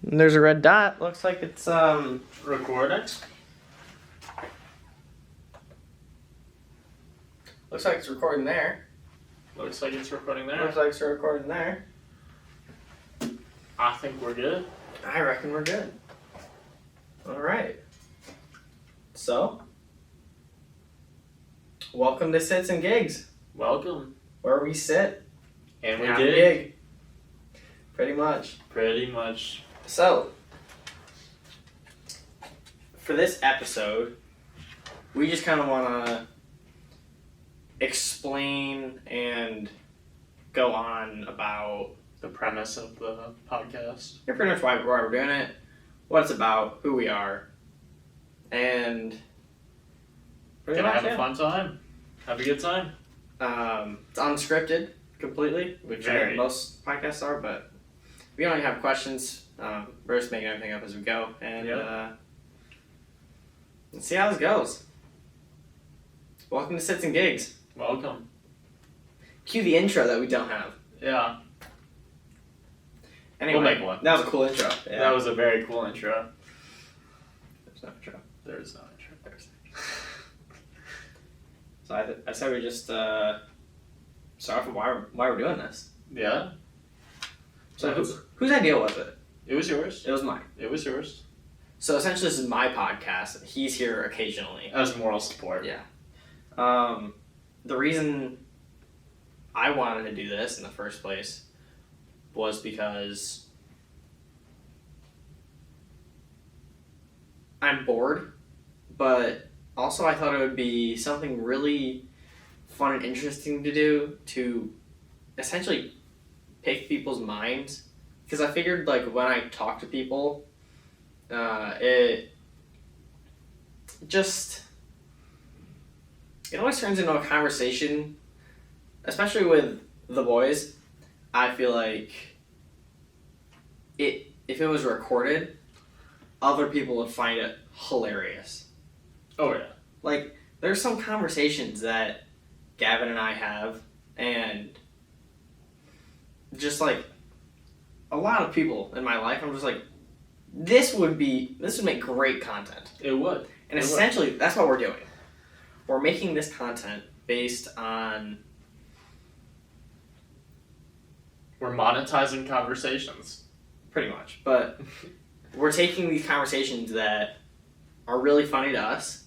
There's a red dot. Looks like it's Recording? Looks like it's recording there. Looks like it's recording there. Looks like it's recording there. I think we're good. I reckon we're good. Alright. So, welcome to Sits and Gigs, Welcome. where we sit And we and did. gig. Pretty much. Pretty much. So, for this episode, we just kind of want to explain and go on about The premise of the podcast. pretty much why we're doing it, what it's about, who we are, and pretty Gonna much have a it. fun time. Have a good time. It's unscripted completely, which I think Very. most podcasts are, but we only have questions. We're just making everything up as we go, and let's see how this goes. Welcome to Sits and Gigs. Welcome. Cue the intro that we don't have. Yeah. Anyway, We'll make one. That was a cool intro. Yeah. That was a very cool intro. There's no intro. There's no intro. So I said we just start off with why we're doing this. Yeah. So whose idea was it? It was yours. It was mine. It was yours. So essentially, this is my podcast. He's here occasionally. As moral support. Yeah. The reason I wanted to do this in the first place was because I'm bored, but also I thought it would be something really fun and interesting to do to essentially pick people's minds. Because I figured, like, when I talk to people, it always turns into a conversation, especially with the boys. I feel like if it was recorded, other people would find it hilarious. Oh, yeah. Like, there's some conversations that Gavin and I have, and just like a lot of people in my life, I'm just like, this would make great content. It would. And It would. essentially, that's what we're doing. We're making this content based on... We're monetizing conversations. Pretty much. But we're taking these conversations that are really funny to us,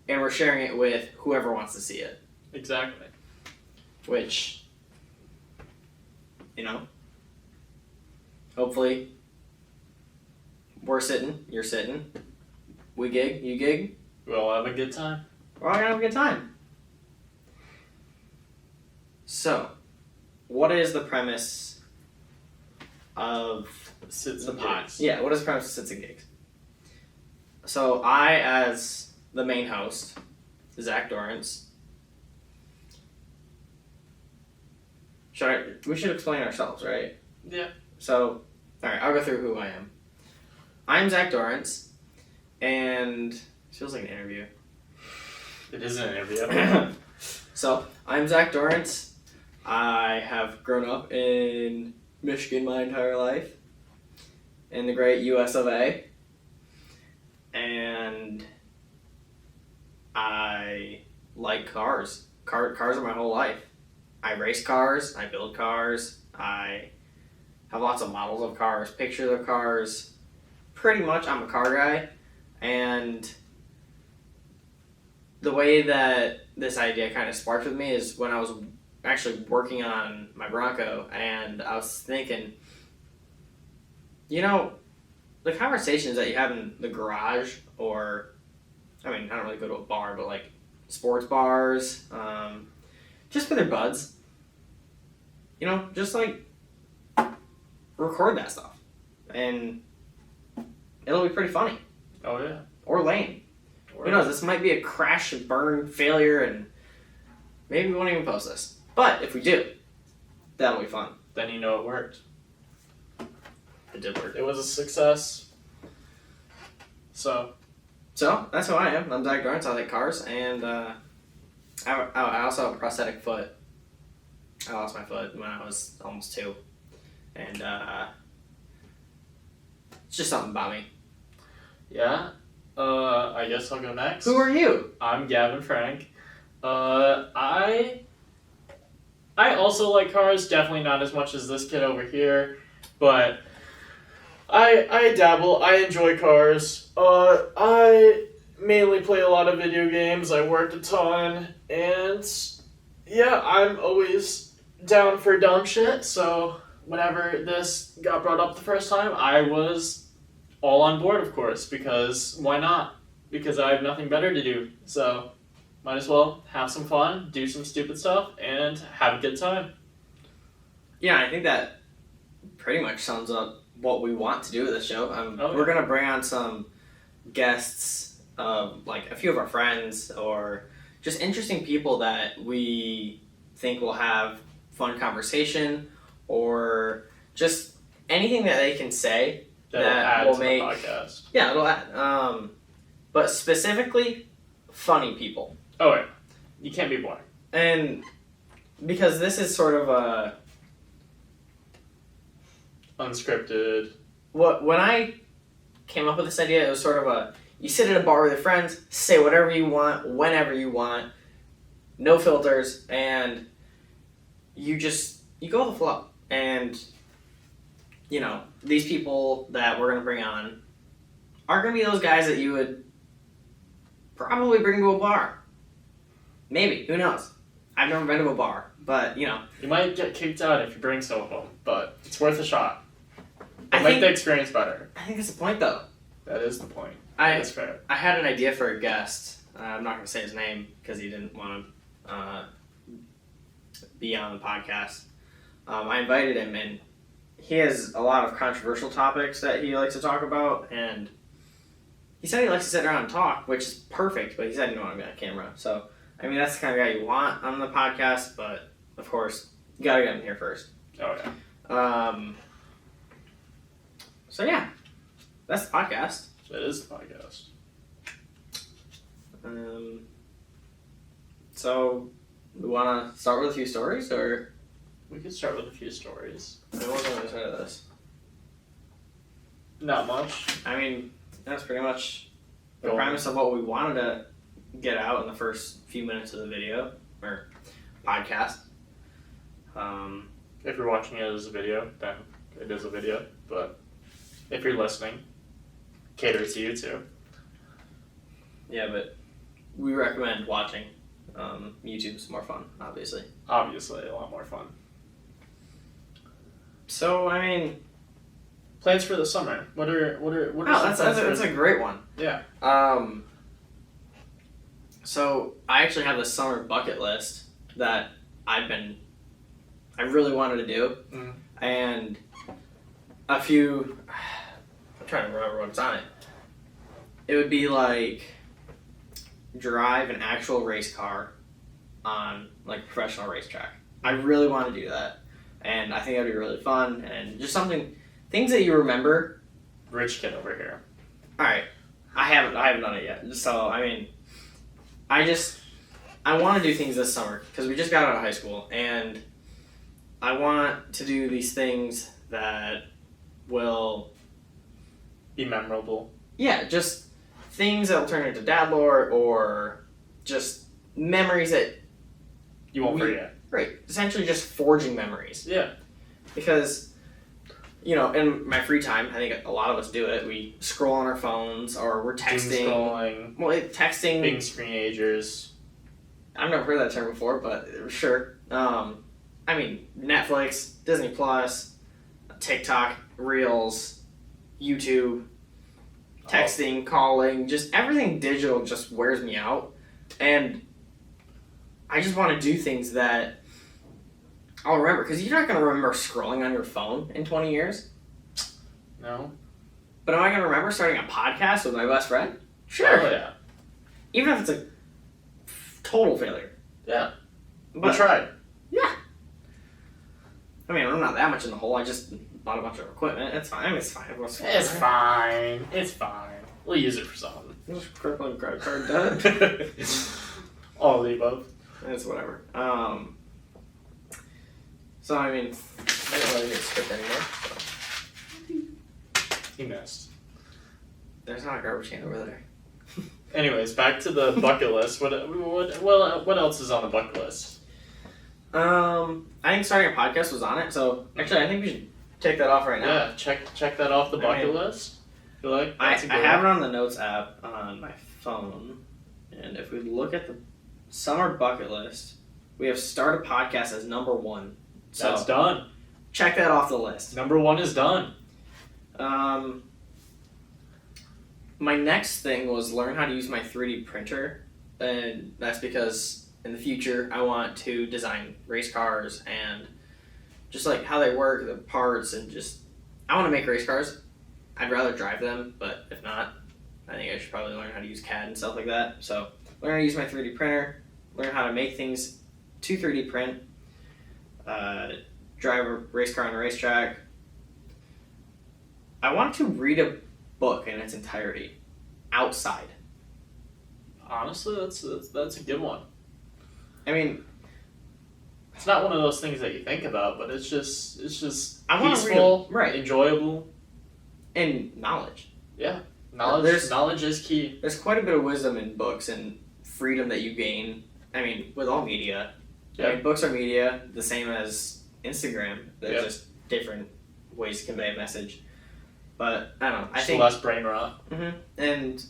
and we're sharing it with whoever wants to see it. Exactly. Which, hopefully, we're sitting, you're sitting, we gig, you gig, We'll have a good time. we're all gonna have a good time. So, what is the premise of Sits the and pod? gigs. Yeah, what is the premise of Sits and Gigs? So, I, as the main host, Zach Dorrance, we should explain ourselves, right? Yeah. So, alright, I'll go through who I am. I'm Zach Dorrance, and it feels like an interview. It is an interview. So, I'm Zach Dorrance. I have grown up in Michigan my entire life, in the great US of A, and I like cars. Cars are my whole life. I race cars, I build cars, I have lots of models of cars, pictures of cars. Pretty much, I'm a car guy, and the way that this idea kind of sparked with me is when I was actually working on my Bronco, and I was thinking, the conversations that you have in the garage, or, I don't really go to a bar, but like sports bars, just with your buds, just like record that stuff, and it'll be pretty funny, Oh, yeah. or lame. Who knows, this might be a crash and burn failure, and maybe we won't even post this. But if we do, that'll be fun. Then you know it worked. It did work. It was a success. So, That's who I am. I'm Zach Dorrance. I like cars, and I also have a prosthetic foot. I lost my foot when I was almost 2. And It's just something about me. Yeah. I guess I'll go next. Who are you? I'm Gavin Frank. I also like cars, definitely not as much as this kid over here, but I dabble. I enjoy cars. I mainly play a lot of video games. I worked a ton, and yeah, I'm always down for dumb shit. So whenever this got brought up the first time, I was all on board, of course, because why not? Because I have nothing better to do. So might as well have some fun, do some stupid stuff, and have a good time. Yeah, I think that pretty much sums up what we want to do with this show. Oh, yeah. We're going to bring on some guests, like a few of our friends, or just interesting people that we think will have fun conversation, or just anything that they can say That'll that add will to make... the podcast. Yeah, it'll add. But specifically, funny people. Oh, yeah. You can't be boring. And because this is sort of a... Unscripted. When I came up with this idea, it was sort of a... You sit at a bar with your friends, say whatever you want, whenever you want, no filters, and you go with the flow. And, you know, these people that we're going to bring on are going to be those guys that you would probably bring to a bar. Maybe. Who knows? I've never been to a bar, but, you know. You might get kicked out if you bring some of them, but it's worth a shot. I It'll make think- the experience better. I think that's the point, though. That is the point. I That's fair. had an idea for a guest. I'm not going to say his name because he didn't want to be on the podcast. I invited him, and he has a lot of controversial topics that he likes to talk about, and he said he likes to sit around and talk, which is perfect, but he said he didn't want to be on camera. So, I mean, that's the kind of guy you want on the podcast, but, of course, you got to get him here first. Oh, yeah. So, yeah, that's the podcast. That is the podcast. So, we want to start with a few stories, or... We could start with a few stories. I don't know what to say to this. Not much. I mean, that's pretty much the Go on. premise of what we wanted to get out in the first few minutes of the video, or podcast. If you're watching it as a video, then it is a video. But if you're listening, cater to you too. Yeah, but we recommend watching. YouTube's more fun, obviously. Obviously, a lot more fun. So, I mean... Plans for the summer. What are Oh, that's a great one. Yeah. So, I actually have this summer bucket list that I really wanted to do. Mhm. And a few... I'm trying to remember what's on it. It would be like drive an actual race car on like a professional racetrack. I really want to do that, and I think that'd be really fun and just things that you remember. Rich kid over here. All right, I haven't done it yet. So I mean, I want to do things this summer because we just got out of high school, and I want to do these things that will Be memorable. Yeah, just things that will turn into dad lore or just memories that, You won't forget. right, essentially just forging memories. Yeah. Because, you know, in my free time, I think a lot of us do it. We scroll on our phones or we're Doom texting. scrolling. Well, texting. Being screenagers. I've never heard that term before, but sure. I mean, Netflix, Disney Plus, TikTok, Reels, YouTube, texting, calling, just everything digital just wears me out. And I just want to do things that I'll remember. Because you're not going to remember scrolling on your phone in 20 years. No. But am I going to remember starting a podcast with my best friend? Sure. Oh, yeah. Even if it's a total failure. Yeah. But We tried. yeah. I mean, I'm not that much in the hole. I just bought a bunch of equipment. It's fine. It's fine. It's fine. It's fine. We'll use it for something. Just crippling credit card debt. All of the above. It's whatever. So I mean, I don't really need a script anymore. He missed. There's not a garbage can over there. Anyways, back to the bucket list. What else is on the bucket list? I think starting a podcast was on it, so actually I think we should take that off right now. Yeah, check that off the bucket list. I feel like I that's a good have it one. on the notes app on my phone, and if we look at the summer bucket list, we have start a podcast as number 1. So That's done. check that off the list. Number 1 is done. My next thing was learn how to use my 3D printer, and that's because in the future I want to design race cars and just like how they work, the parts, and just I want to make race cars. I'd rather drive them, but if not, I think I should probably learn how to use CAD and stuff like that. So learn how to use my 3D printer, learn how to make things to 3D print, drive a race car on a racetrack. I want to read a book in its entirety outside. Honestly, that's a good one. I mean, It's not one of those things that you think about, but it's just I wanna read peaceful, right. enjoyable. and knowledge. Knowledge is key. There's quite a bit of wisdom in books and freedom that you gain. I mean, with all media. Yeah. I mean, books are media, the same as Instagram. They're Yeah. just different ways to convey a message. But I don't know. I Just think less brain rot. and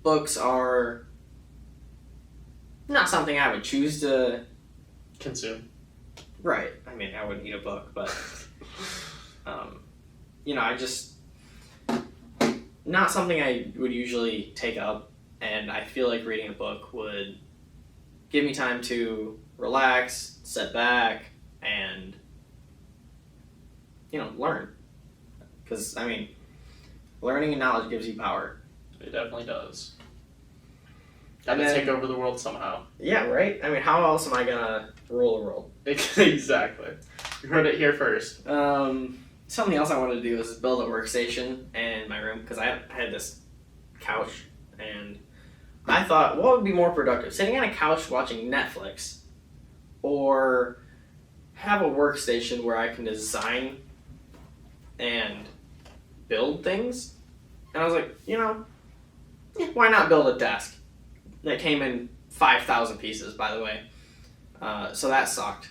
books are not something I would choose to. Consume. Right. I mean, I wouldn't eat a book, but I just not something I would usually take up, and I feel like reading a book would give me time to relax, sit back, and learn. Because I mean, learning and knowledge gives you power. It definitely does. And Gotta then- take over the world somehow. Yeah, right. I mean, how else am I gonna rule the world? Exactly. You heard it here first. Something else I wanted to do is build a workstation in my room because I had this couch, and I thought, what would be more productive, sitting on a couch watching Netflix, or have a workstation where I can design and build things? And I was like, why not build a desk that came in 5,000 pieces, by the way. So that sucked.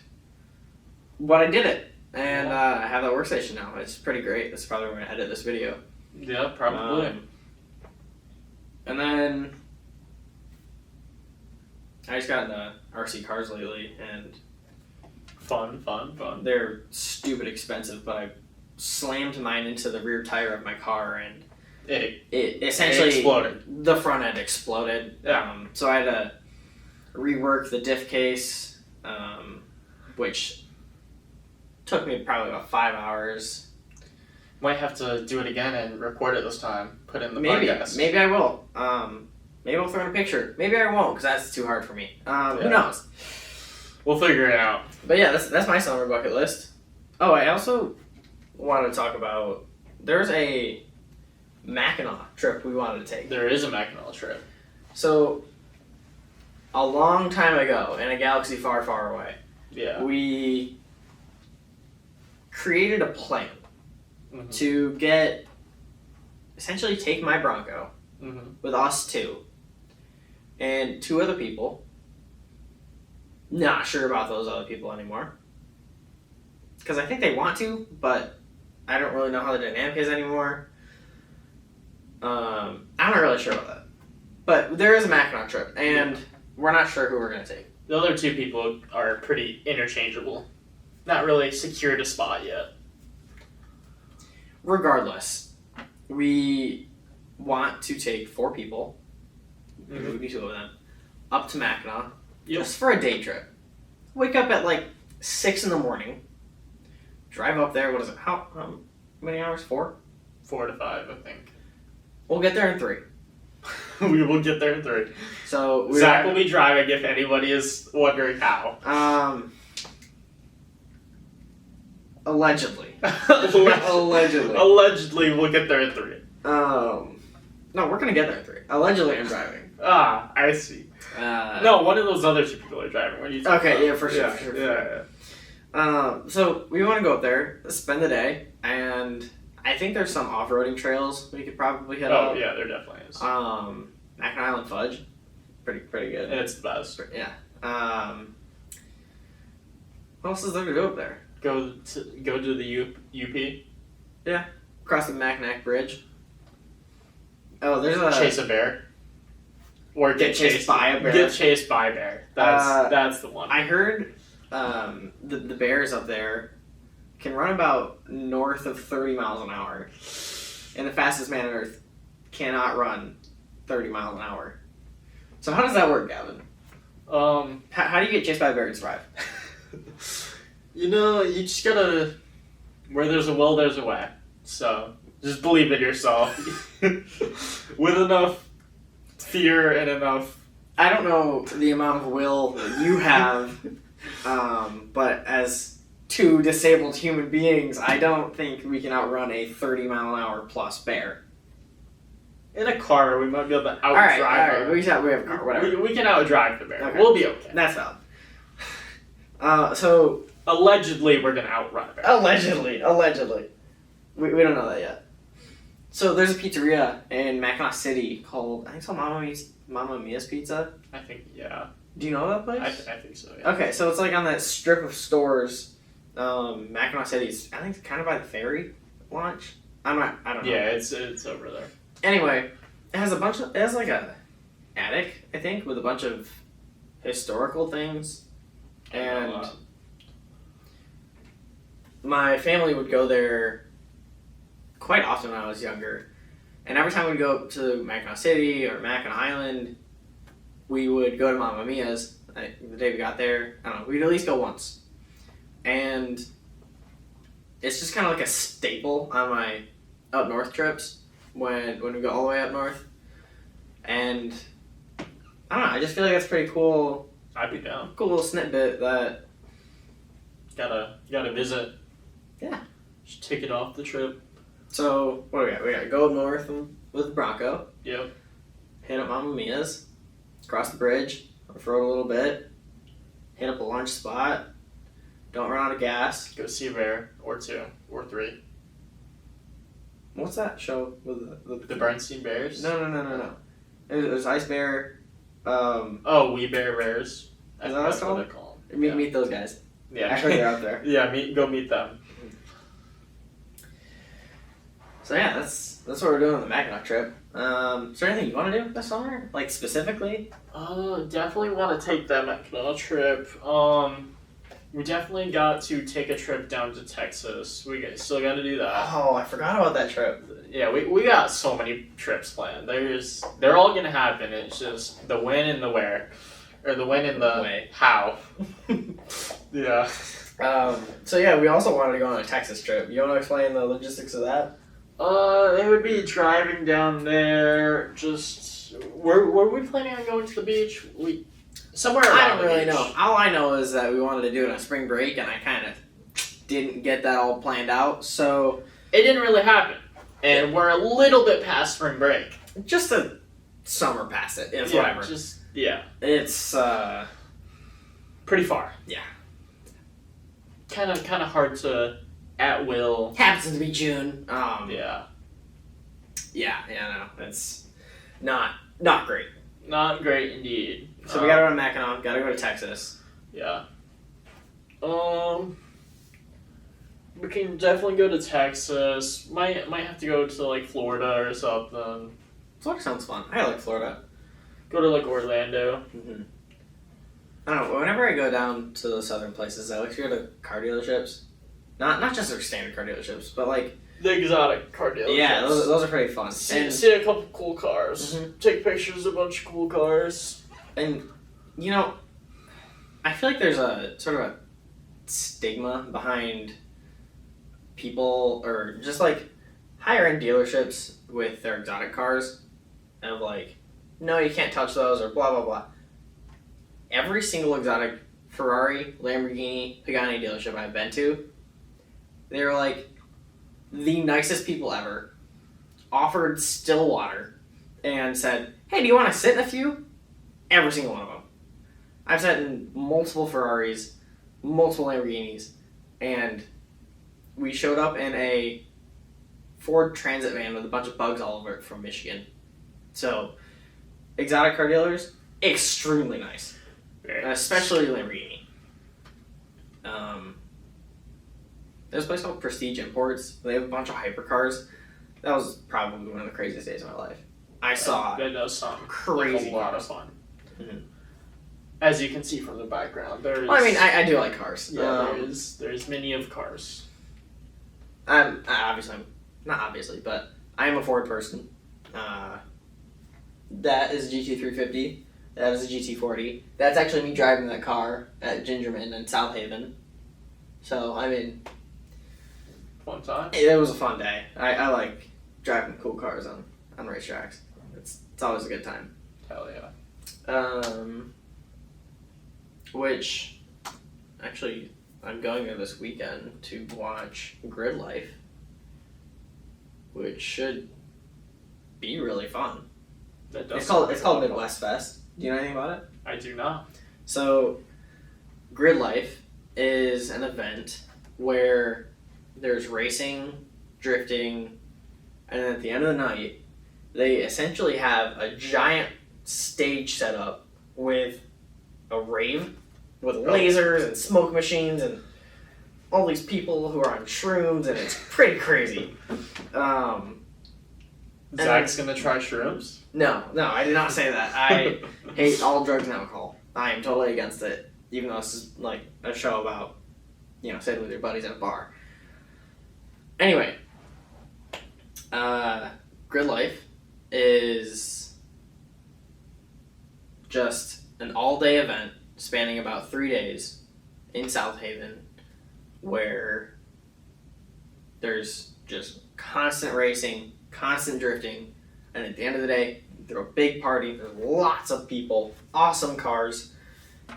But I did it. And I have that workstation now. It's pretty great. That's probably where I'm going to edit this video. Yeah, probably. And then I just got into RC cars lately, and Fun. they're stupid expensive, but I slammed mine into the rear tire of my car, and It it essentially exploded. The front end exploded. Yeah. So I had to rework the diff case, which took me probably about 5 hours. Might have to do it again and record it this time. Put in the Maybe podcast. I will. Maybe I'll throw in a picture. Maybe I won't, because that's too hard for me. Who Yeah. knows? We'll figure it out. But yeah, that's my summer bucket list. Oh, I also wanted to talk about, there's a Mackinac trip we wanted to take. There is a Mackinac trip. So, a long time ago, in a galaxy far, far away, Yeah. we created a plan Mm-hmm. to essentially take my Bronco Mm-hmm. with us two and 2 other people. Not sure about those other people anymore, because I think they want to, but I don't really know how the dynamic is anymore. I'm not really sure about that, but there is a Mackinac trip, and we're not sure who we're going to take. The other 2 people are pretty interchangeable. Not really secured a spot yet. Regardless, we want to take 4 people, it Mhm. would be 2 of them, up to Mackinac, Yep. just for a day trip. Wake up at like 6 in the morning, drive up there. What is it? How many hours? 4? 4 to 5, I think. We'll get there in 3. We will get there in 3. So Zach will be driving if anybody is wondering how. Allegedly. Allegedly. Allegedly, we'll get there in 3. No, we're gonna get there in 3. Allegedly, I'm driving. Ah, I see. No, one of those other 2 people are driving. What are you talking Okay, about? yeah, for sure, Yeah, for sure. yeah. So we want to go up there, spend the day, and I think there's some off-roading trails we could probably hit Oh up. yeah, there definitely is. Mackinac Island Fudge, pretty good. And it's the best. Yeah. What else is there to do up there? Go to the UP. Cross the Mackinac Bridge. Oh, there's a Chase a bear. Or Get chased by a bear. Get chased by a bear. That's the one. I heard the bears up there can run about north of 30 miles an hour, and the fastest man on Earth cannot run 30 miles an hour. So how does that work, Gavin? How do you get chased by a bear and survive? You just gotta. Where there's a will, there's a way. So just believe in yourself. With enough fear and enough. I don't know the amount of will that you have, but as two disabled human beings, I don't think we can outrun a 30-mile-an-hour plus bear. In a car, we might be able to outdrive. All right, her. we have a car, whatever. We can outdrive the bear. Okay. We'll be okay. That's valid. So Allegedly, we're gonna outrun a bear. allegedly, we don't know that yet. So there's a pizzeria in Mackinac City called, I think it's called Mamma Mia's Pizza. I think, yeah. Do you know that place? I think so, yeah. Okay, so it's like on that strip of stores, Mackinac City's, I think it's kind of by the ferry launch. I don't know. Yeah, it's over there. Anyway, it has like a attic, I think, with a bunch of historical things. And my family would go there quite often when I was younger. And every time we'd go to Mackinac City or Mackinac Island, we would go to Mamma Mia's. The day we got there, I don't know, we'd at least go once. And it's just kind of like a staple on my up north trips when we go all the way up north. And I don't know, I just feel like that's pretty cool. I'd be down. Cool little snippet that Gotta visit. Yeah. Just take it off the trip. So what do we got? We got to go north with Bronco. Yep. Hit up Mamma Mia's. Cross the bridge. Off-road a little bit. Hit up a lunch spot. Don't run out of gas. Go see a bear, or two, or three. What's that show with The Bernstein Bears? No. There's Ice Bear. Oh, We Bear Bears. Is that what That's it's called? what they call them. Meet those guys. Yeah. Actually, they're out there. Yeah, go meet them. So yeah, that's what we're doing on the Mackinac trip. Is there anything you want to do this summer? Like specifically? Definitely want to take that Mackinac trip. We definitely got to take a trip down to Texas. Still got to do that. Oh, I forgot about that trip. Yeah, we got so many trips planned. They're all gonna happen. It's just the when and the where, or the when and the Way. how. Yeah. So yeah, we also wanted to go on a Texas trip. You want to explain the logistics of that? It would be driving down there. Just were we planning on going to the beach? Somewhere around I don't the really beach. know. All I know is that we wanted to do it on spring break, and I kind of didn't get that all planned out. So It didn't really happen, and we're a little bit past spring break. just a summer past it. It's Yeah, whatever. yeah, It's pretty far. Yeah. Kind of hard to at will. happens to be June. Yeah, No, it's not great. not great indeed. So we gotta go to Mackinac. Gotta go to Texas. Yeah. We can definitely go to Texas. Might have to go to like Florida or something. Florida sounds fun. I like Florida. Go to like Orlando. Mm-hmm. I don't know. Whenever I go down to the southern places, I like to go to car dealerships. Not just their standard car dealerships, but like The exotic car dealerships. yeah, those are pretty fun. See a couple cool cars. Mhm. Take pictures of a bunch of cool cars. And you know, I feel like there's a sort of a stigma behind people, or just like higher end dealerships with their exotic cars, of like, no, you can't touch those, or blah blah blah. Every single exotic Ferrari, Lamborghini, Pagani dealership I've been to, they're like the nicest people ever. Offered still water and said, "Hey, do you want to sit in a few?" Every single one of them. I've sat in multiple Ferraris, multiple Lamborghinis, and we showed up in a Ford Transit van with a bunch of bugs all over it from Michigan. So, exotic car dealers, extremely nice. Especially Lamborghini. There's a place called Prestige Imports. They have a bunch of hypercars. That was probably one of the craziest days of my life. I saw That does sound crazy like a lot cars. of fun. Mhm. As you can see from the background, there's. Well, I mean, I do like cars. Yeah, there's many of cars. I'm not obviously, but I am a Ford person. That is a GT350. That is a GT40. That's actually me driving that car at Gingerman in South Haven. So, I mean, Fun time. it was a fun day. I like driving cool cars on racetracks. It's always a good time. Hell yeah. Which, actually, I'm going there this weekend to watch Grid Life, which should be really fun. That does It's sound called like a lot of Midwest Fest. Do you know anything about it? fun. I do not. So, Grid Life is an event where there's racing, drifting, and then at the end of the night, they essentially have a giant stage set up with a rave with lasers and smoke machines and all these people who are on shrooms, and it's pretty crazy. Zach's gonna try shrooms. No, I did not say that. I hate all drugs and alcohol. I am totally against it, even though this is like a show about, sitting with your buddies at a bar. Anyway, Grid Life is just an all-day event spanning about 3 days in South Haven, where there's just constant racing, constant drifting, and at the end of the day, they're a big party. There's lots of people, awesome cars.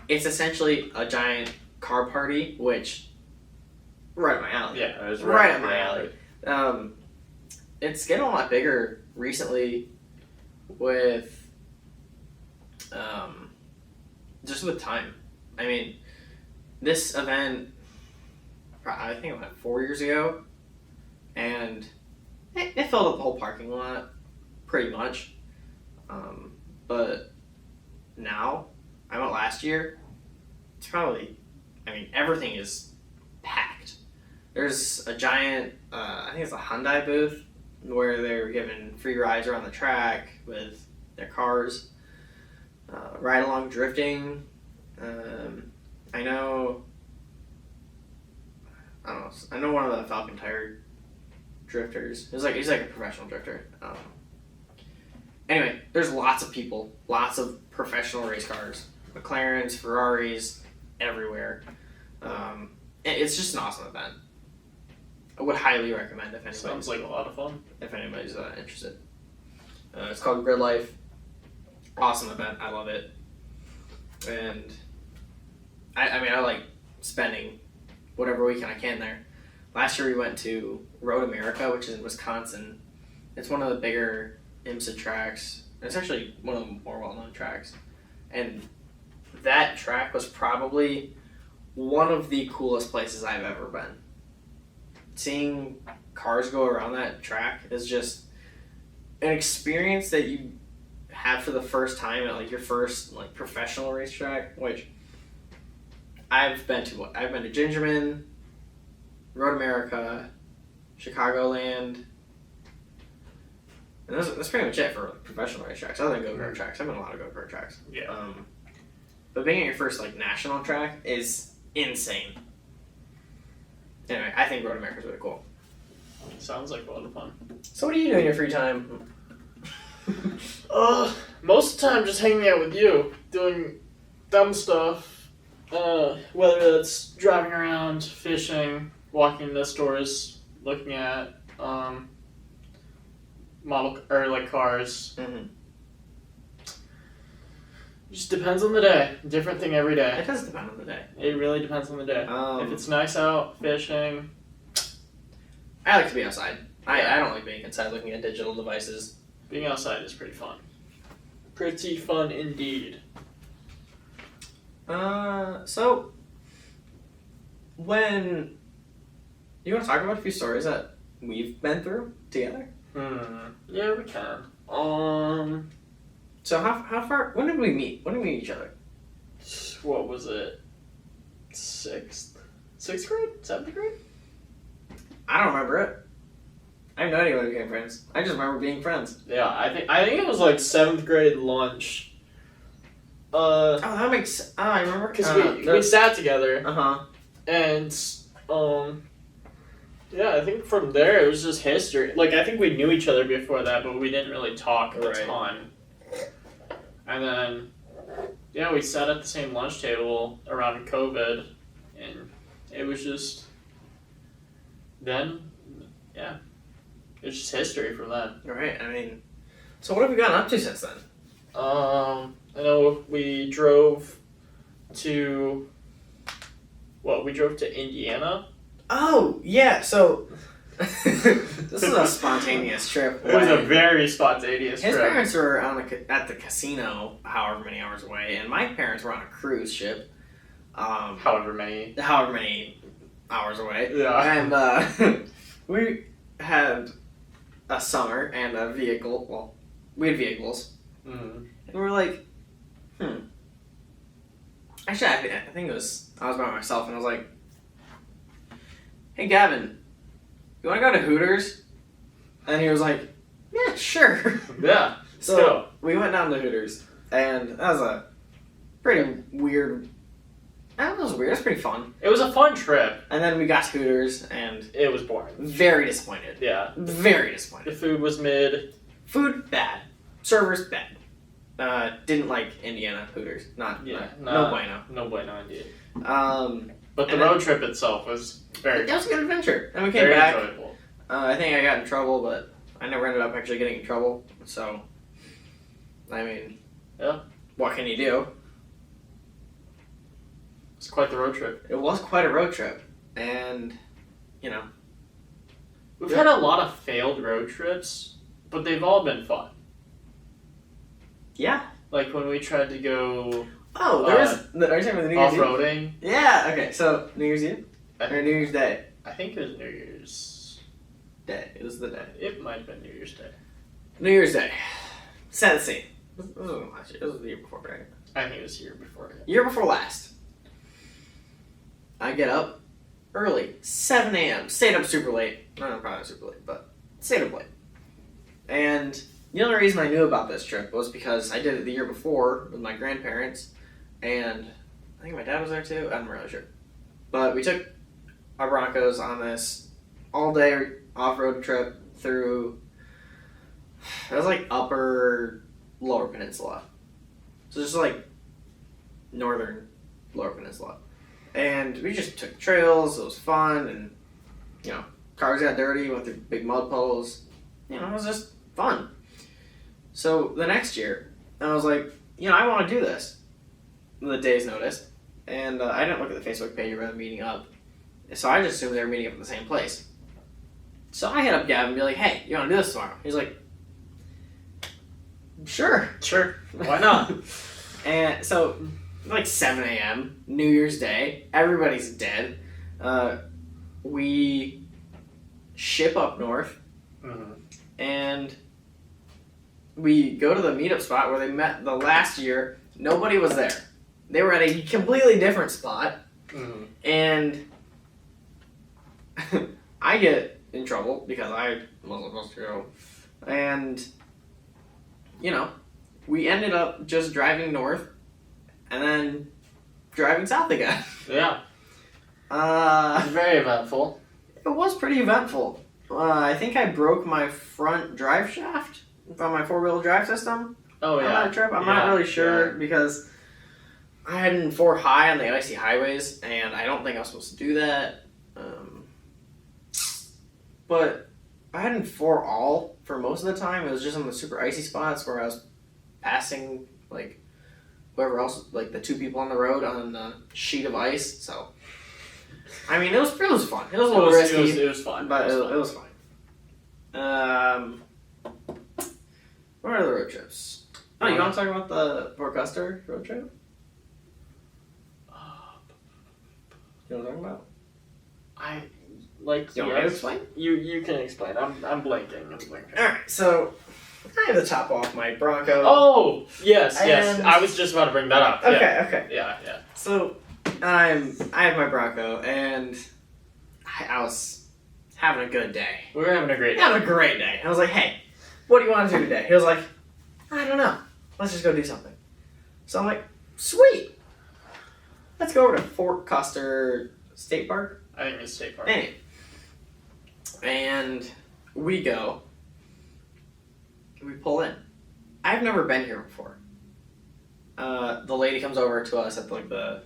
It's essentially a giant car party, which right up my alley. Yeah, it was Right up my alley. It's getting a lot bigger recently with just with time. I mean, this event, I think it went 4 years ago, and it filled up the whole parking lot pretty much. But now, I went last year, it's probably, everything is packed. There's a giant, I think it's a Hyundai booth, where they're giving free rides around the track with their cars. Ride along drifting. I know one of the Falcon Tire drifters. He's like a professional drifter. Anyway, there's lots of people, lots of professional race cars, McLarens, Ferraris, everywhere. It's just an awesome event. I would highly recommend if anybody's Sounds like a lot of fun. If anybody's interested. It's called Grid Life. Awesome event. I love it. And I like spending whatever weekend I can there. Last year we went to Road America, which is in Wisconsin. It's one of the bigger IMSA tracks. It's actually one of the more well-known tracks. And that track was probably one of the coolest places I've ever been. Seeing cars go around that track is just an experience that you have for the first time at your first professional racetrack, which I've been to Gingerman, Road America, Chicagoland, and that's pretty much it for professional racetracks. Other than go-kart tracks, I've been to a lot of go-kart tracks. Yeah. But being at your first national track is insane. Anyway, I think Road America is really cool. Sounds like a lot of fun. So what do you do in your free time? Most of the time just hanging out with you, doing dumb stuff. Whether that's driving around, fishing, walking into stores, looking at model or cars. Mm-hmm. Just depends on the day. Different thing every day. It does depend on the day. It really depends on the day. If it's nice out, fishing. I like to be outside. I don't like being inside looking at digital devices. Being outside is pretty fun. Pretty fun indeed. So when you want to talk about a few stories that we've been through together. Yeah, we can. So how far? When did we meet? When did we meet each other? What was it? Sixth grade? 7th grade? I don't remember it. I have no idea when we became friends. I just remember being friends. Yeah, I think it was like 7th grade lunch. Oh, that makes. Oh, I remember. Because we sat together Uh-huh. and yeah, I think from there it was just history. Like I think we knew each other before that, but we didn't really talk a Right. ton. And then yeah, we sat at the same lunch table around COVID, and it was just then, yeah, it's just history from then. Right. I mean, so what have we gotten up to since then? I know we drove to Indiana. Oh yeah. So this is a spontaneous trip. It was a very spontaneous His trip. parents were at the casino, however many hours away, and my parents were on a cruise ship, However many. however many hours away. Yeah. And we had a summer and a vehicle. Well, we had vehicles, Mm. and we were like, Actually, I think I was by myself, and I was like, "Hey, Gavin, you want to go to Hooters?" And he was like, "Yeah, sure." Yeah. So we went down to Hooters, and that was a pretty weird. That was weird. It was pretty fun. It was a fun trip. And then we got to Hooters, and It was boring. very disappointed. Yeah. Very disappointed. The food was mid. Food bad. Servers bad. Didn't like Indiana Hooters. No bueno. No bueno indeed. But the And road trip itself was very That was a good adventure. And we came very back. enjoyable. I think I got in trouble, but I never ended up actually getting in trouble. So, I mean, Yeah. what can you do? It's quite the road trip. It was quite a road trip, and you know, We've had a lot of failed road trips, but they've all been fun. yeah. Like when we tried to go Oh, there was. Are you talking about the New Year's Eve? off-roading. Yeah. Okay. So New Year's Eve or New Year's Day? I think it was New Year's. Day. It was the day. It might have been New Year's Day. New Year's Day. Set the scene. This wasn't last year. This was the year before, right? I think it was the year before. Year before last. I get up early, 7 a.m. Stayed up super late. No, probably not super late, but stayed up late. And the only reason I knew about this trip was because I did it the year before with my grandparents, and I think my dad was there too. I'm not really sure. But we took our Broncos on this all-day off-road trip through. It was like upper, lower peninsula. So just like northern, lower peninsula. And we just took trails. It was fun, and you know, cars got dirty, went through big mud puddles. You know, it was just fun. So the next year, I was like, you know, I want to do this. The day's notice, and I didn't look at the Facebook page where they're meeting up, so I just assumed they were meeting up at the same place. So I hit up Gavin and be like, hey, you want to do this tomorrow? He's like, sure. Sure. Why not? And so, like 7 a.m., New Year's Day, everybody's dead. We ship up north, Mm-hmm. and we go to the meetup spot where they met the last year. Nobody was there. They were at a completely different spot, Mm-hmm. and I get in trouble because I wasn't supposed to go. And, you know, we ended up just driving north and then driving south again. Yeah. It was very eventful. It was pretty eventful. I think I broke my front drive shaft from my four-wheel drive system Oh on yeah. that trip. I'm not really sure because I had in 4 high on the icy highways, and I don't think I was supposed to do that. But I had in 4 all for most of the time. It was just on the super icy spots where I was passing like whoever else, like the 2 people on the road on a sheet of ice. So, I mean, it was fun. It was a little risky. It was fun. But it was fine. What are the road trips? Oh, you want to talk about the Fort Custer road trip? You know what I'm talking about? like You want me to explain? You can explain. I'm blanking. Alright, so I have the top off my Bronco. Oh yes. And- I was just about to bring that up. Okay. Yeah. So I have my Bronco, and I was having a good day. We were having a great day. Having a great day. I was like, hey, what do you want to do today? He was like, I don't know. Let's just go do something. So I'm like, sweet. Let's go over to Fort Custer State Park. I think it's State Park. Anyway. And we go. We pull in. I've never been here before. The lady comes over to us at like the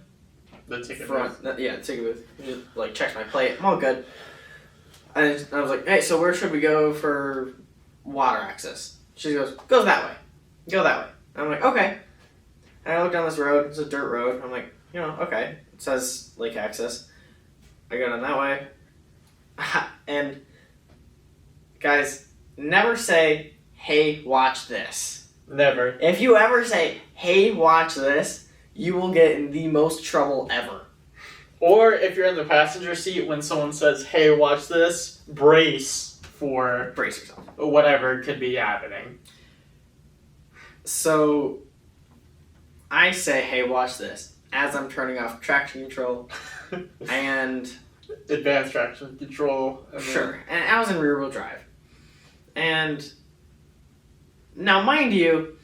ticket front. booth. Yeah, the ticket booth. She just like checks my plate. I'm all good. I was like, hey, so where should we go for water access? She goes that way. Go that way. I'm like, okay. And I look down this road. It's a dirt road. I'm like, okay. It says lake access. I go down that way. And guys, never say, hey, watch this. Never. If you ever say, hey, watch this, you will get in the most trouble ever. Or if you're in the passenger seat, when someone says, "Hey, watch this," brace for Brace yourself. whatever could be happening. So, I say, hey, watch this, as I'm turning off traction control and... Advanced traction control. Sure. And I was in rear wheel drive. And now, mind you,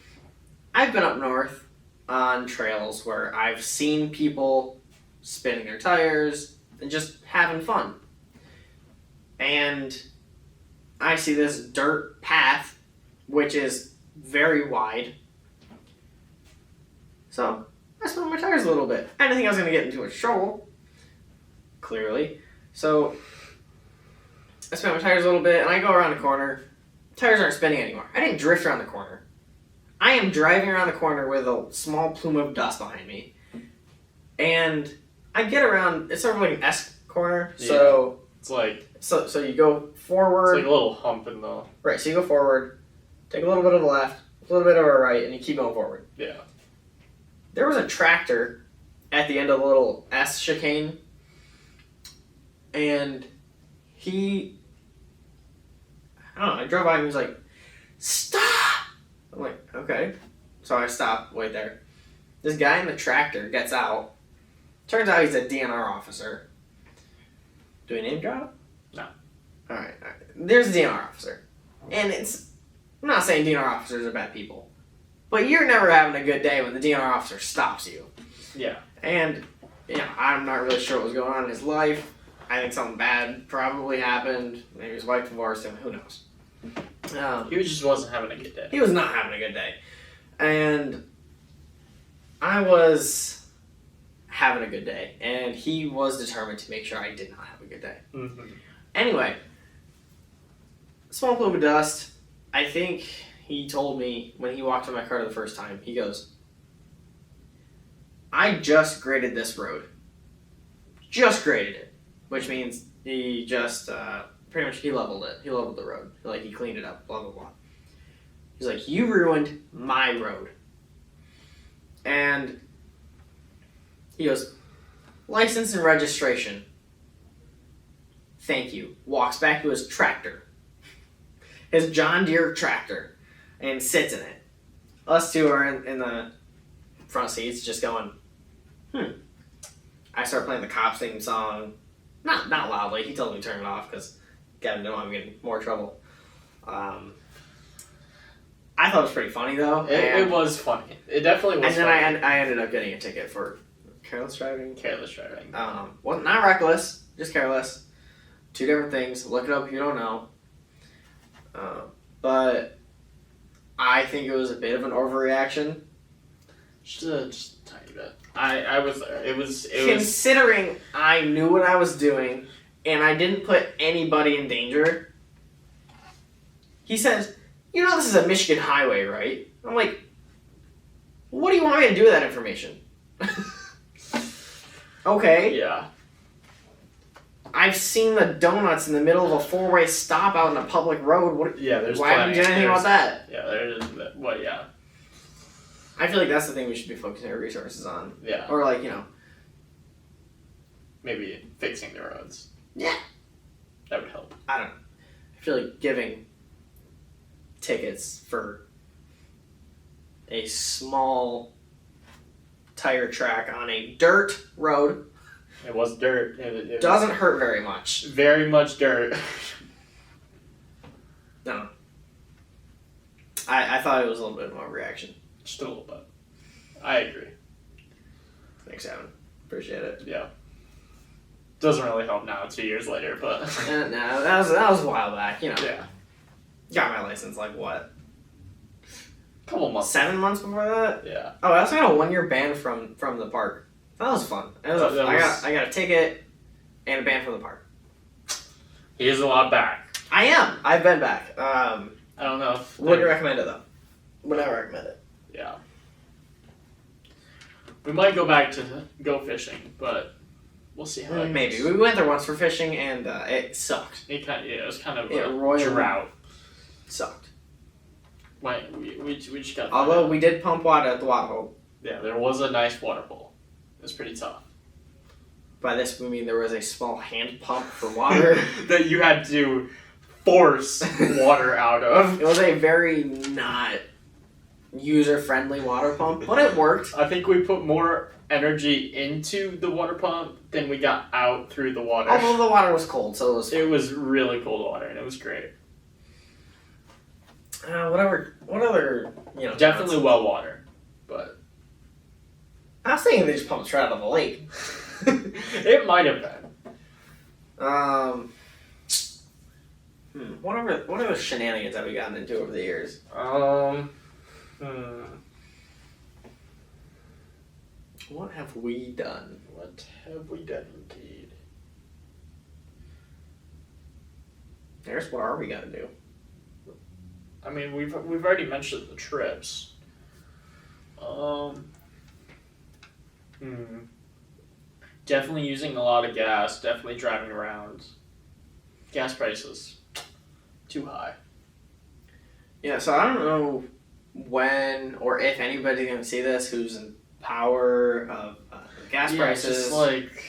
I've been up north on trails where I've seen people spinning their tires and just having fun. And I see this dirt path, which is very wide. So I spun my tires a little bit. I didn't think I was going to get into a trouble, clearly. So I spin my tires a little bit, and I go around the corner. Tires aren't spinning anymore. I didn't drift around the corner. I am driving around the corner with a small plume of dust behind me. And I get around, it's sort of like an S corner, so It's like so you go forward. it's like a little hump in the Right, so you go forward, take a little bit of a left, a little bit of a right, and you keep going forward. yeah. There was a tractor at the end of the little S chicane, and I don't know, I drove by and he was like, stop! I'm like, okay. So I stop, wait there. This guy in the tractor gets out. Turns out he's a DNR officer. Do we name drop? No. Alright. There's a DNR officer. And I'm not saying DNR officers are bad people. But you're never having a good day when the DNR officer stops you. Yeah. And, I'm not really sure what was going on in his life. I think something bad probably happened. Maybe his wife divorced him. Who knows? He just wasn't having a good day. He was not having a good day. And I was having a good day. And he was determined to make sure I did not have a good day. Mm-hmm. Anyway, small plume of dust. I think he told me when he walked to my car the first time, he goes, I just graded this road. Just graded it. Which means he just, pretty much he leveled it. He leveled the road. Like, he cleaned it up, blah, blah, blah. He's like, you ruined my road. And he goes, license and registration. Thank you. Walks back to his tractor. His John Deere tractor. And sits in it. Us two are in the front seats just going, I start playing the Cops theme song. Not loudly. He told me to turn it off because God knows I'm getting more trouble. I thought it was pretty funny though. It was funny. It definitely was. And then funny. I ended up getting a ticket for careless driving. Careless driving. Well, not reckless, just careless. Two different things. Look it up if you don't know. But I think it was a bit of an overreaction. Just a tiny bit. I was there. It was. Considering I knew what I was doing and I didn't put anybody in danger. He says, you know this is a Michigan highway, right? I'm like, what do you want me to do with that information? Okay. Yeah. I've seen the donuts in the middle of a four-way stop out in a public road. What? Yeah. There's. Why haven't you done anything about that? Yeah. There's. What? Yeah. I feel like that's the thing we should be focusing our resources on. Yeah. Or like, Maybe fixing the roads. Yeah. That would help. I don't know. I feel like giving tickets for a small tire track on a dirt road It was dirt. It doesn't hurt very much. was very much dirt. No. I thought it was a little bit more reaction. Just a little bit. I agree. Thanks, Evan. Appreciate it. Yeah. Doesn't really help now, 2 years later, but No, that was a while back. You know, yeah. got my license like what? Couple months. 7 months before that. Yeah. Oh, I also got a 1-year ban from the park. That was fun. It was I got a ticket and a ban from the park. He is a lot back. I am. I've been back. I don't know if Wouldn't recommend it though. Would never recommend it. Yeah. We might go back to go fishing, but we'll see how that Maybe goes. we went there once for fishing and it sucked. It was kind of It a royally drought. Sucked. We just got. Although we did pump water at the water hole. Yeah, there was a nice water bowl. It was pretty tough. By this we mean there was a small hand pump for water. That you had to force water out of. It was a very not user-friendly water pump, but it worked. I think we put more energy into the water pump than we got out through the water. Although the water was cold, so it was fine. It was really cold water, and it was great. What other, Definitely well water, but I was thinking they just pumped straight out of the lake. it might have been. What other shenanigans have we gotten into over the years? What have we done? What have we done indeed? There's what are we gonna do? I mean, we've already mentioned the trips. Definitely using a lot of gas. Definitely driving around. Gas prices too high. Yeah, so I don't know when or if anybody's gonna see this who's in power of gas prices, Just like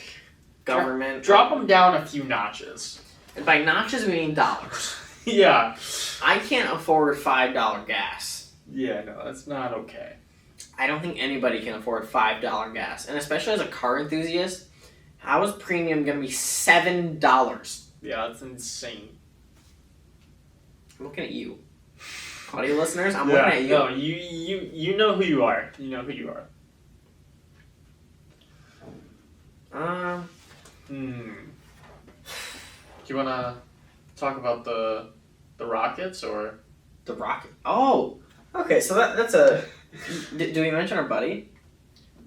government. drop them down a few notches. And by notches we mean dollars. Yeah. I can't afford $5 gas. Yeah, no, that's not okay. I don't think anybody can afford $5 gas, and especially as a car enthusiast, how is premium gonna be $7? Yeah, that's insane. I'm looking at you, audio listeners. I'm looking at you. No, you know who you are. You know who you are. Do you wanna talk about the Rockets or The Rocket. Oh, okay. So that's a. Do we mention our buddy?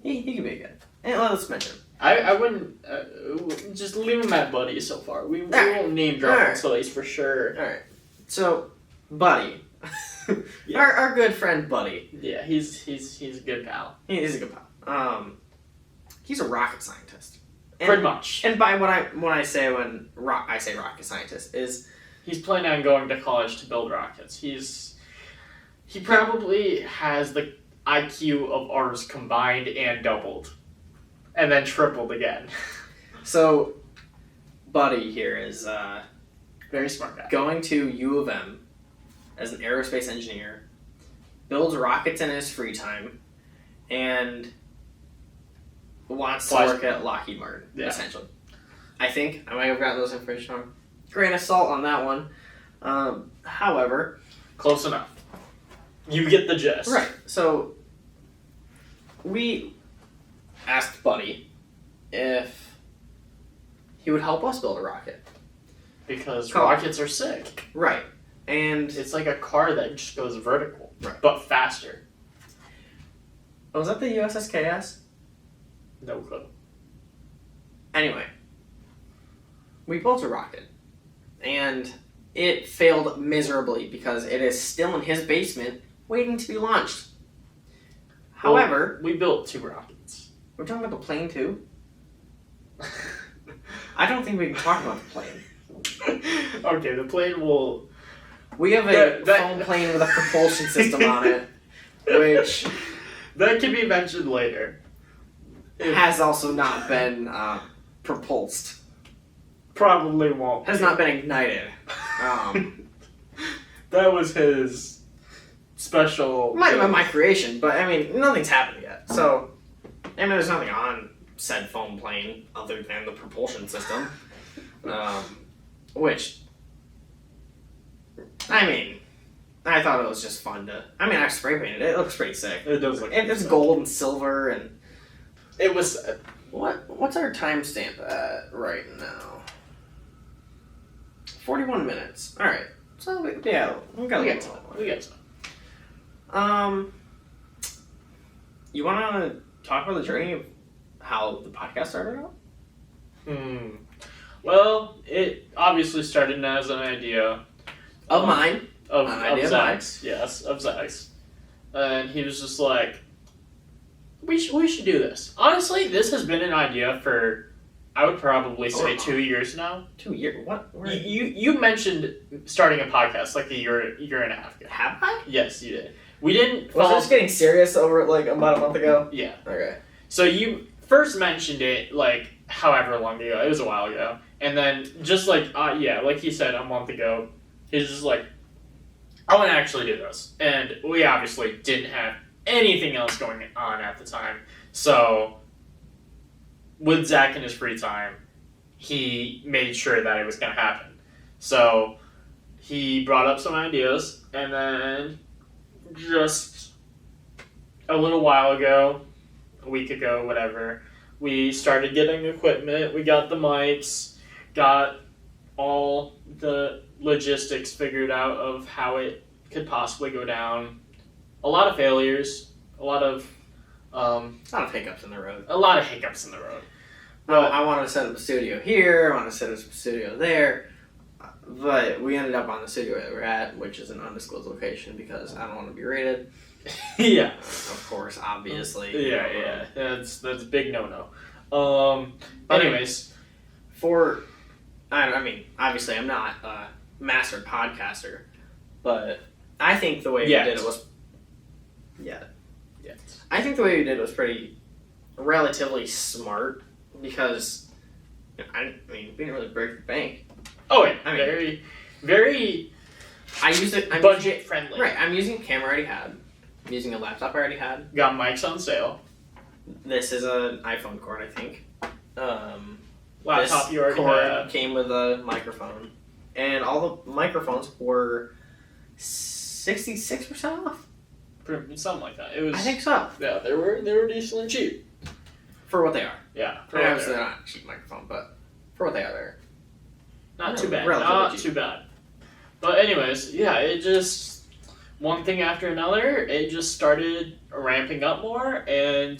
He could be good. And let's mention him. I wouldn't just leave him at Buddy so far. We won't name drop Alright. until he's for sure. All right. So, Buddy, Yeah. our good friend Buddy. Yeah, he's a good pal. He's a good pal. He's a rocket scientist. And, Pretty much. And by when I say rocket scientist is He's planning on going to college to build rockets. He probably has the IQ of ours combined and doubled. And then tripled again. so. Buddy here is Very smart guy. going to U of M as an aerospace engineer, builds rockets in his free time, and wants to work at Lockheed Martin, essentially. I think I might have gotten those information wrong. Grain of salt on that one. However, Close enough. You get the gist. right. So we asked Buddy if he would help us build a rocket. Because Cool. rockets are sick. Right. And It's like a car that just goes vertical, Right. but faster. was that the USS No clue. Anyway, we built a rocket, and it failed miserably because it is still in his basement waiting to be launched. However, We built 2 rockets. we're talking about the plane too. I don't think we can talk about the plane. Okay, the plane will. We have a That- foam plane with a propulsion system on it, which That can be mentioned later. has also not been propulsed. probably won't. Has not been ignited. That was his special. Might have been my creation, but I mean, nothing's happened yet. So, I mean, there's nothing on said foam plane other than the propulsion system. Which, I mean, I thought it was just fun to. I mean, I spray painted it. It looks pretty sick. It does look. It's gold and silver, and It was. what's our timestamp at right now? 41 minutes. All right. So we got We get time. We get time. You want to talk about the journey of how the podcast started out? Well, it obviously started as an idea Of mine. of idea of Zach's. Yes, of Zach's. And he was just like, we should do this. Honestly, this has been an idea for, I would probably say 2 years now. 2 years. What? Where? You mentioned starting a podcast like a year and a half ago. Have I? Yes, you did. We didn't Was follow. I just getting serious over like about a month ago? Yeah. Okay. So you first mentioned it like however long ago. It was a while ago. And then just like like he said a month ago, he's just like, I want to actually do this. And we obviously didn't have anything else going on at the time. So with Zach in his free time, he made sure that it was going to happen. So he brought up some ideas, and then just a little while ago, a week ago, whatever, we started getting equipment. We got the mics, got all the logistics figured out of how it could possibly go down. A lot of failures, a lot of hiccups in the road. a lot of hiccups in the road. Well, I wanted to set up a studio here. I wanted to set up a studio there. But we ended up on the studio that we're at, which is an undisclosed location because I don't want to be raided. Yeah. Of course, obviously. Yeah. That's a big no. Anyways, I mean, obviously, I'm not a master podcaster, but I think the way we did it was. Yeah. I think the way we did it was pretty relatively smart because I mean, we didn't really break the bank. oh yeah, I mean- very I used it. budget friendly. Right, I'm using a camera I already had. I'm using a laptop I already had. Got mics on sale. This is an iPhone cord, I think. Laptop this you already cord had. came with a microphone, and all the microphones were 66% off. Something like that. It was. I think so. Yeah, they were decently cheap. For what they are. Yeah. Obviously, they're not a cheap microphone, but for what they are, they're Not too bad. Relatively Not cheap. too bad. But anyways, yeah, it just one thing after another, it just started ramping up more, and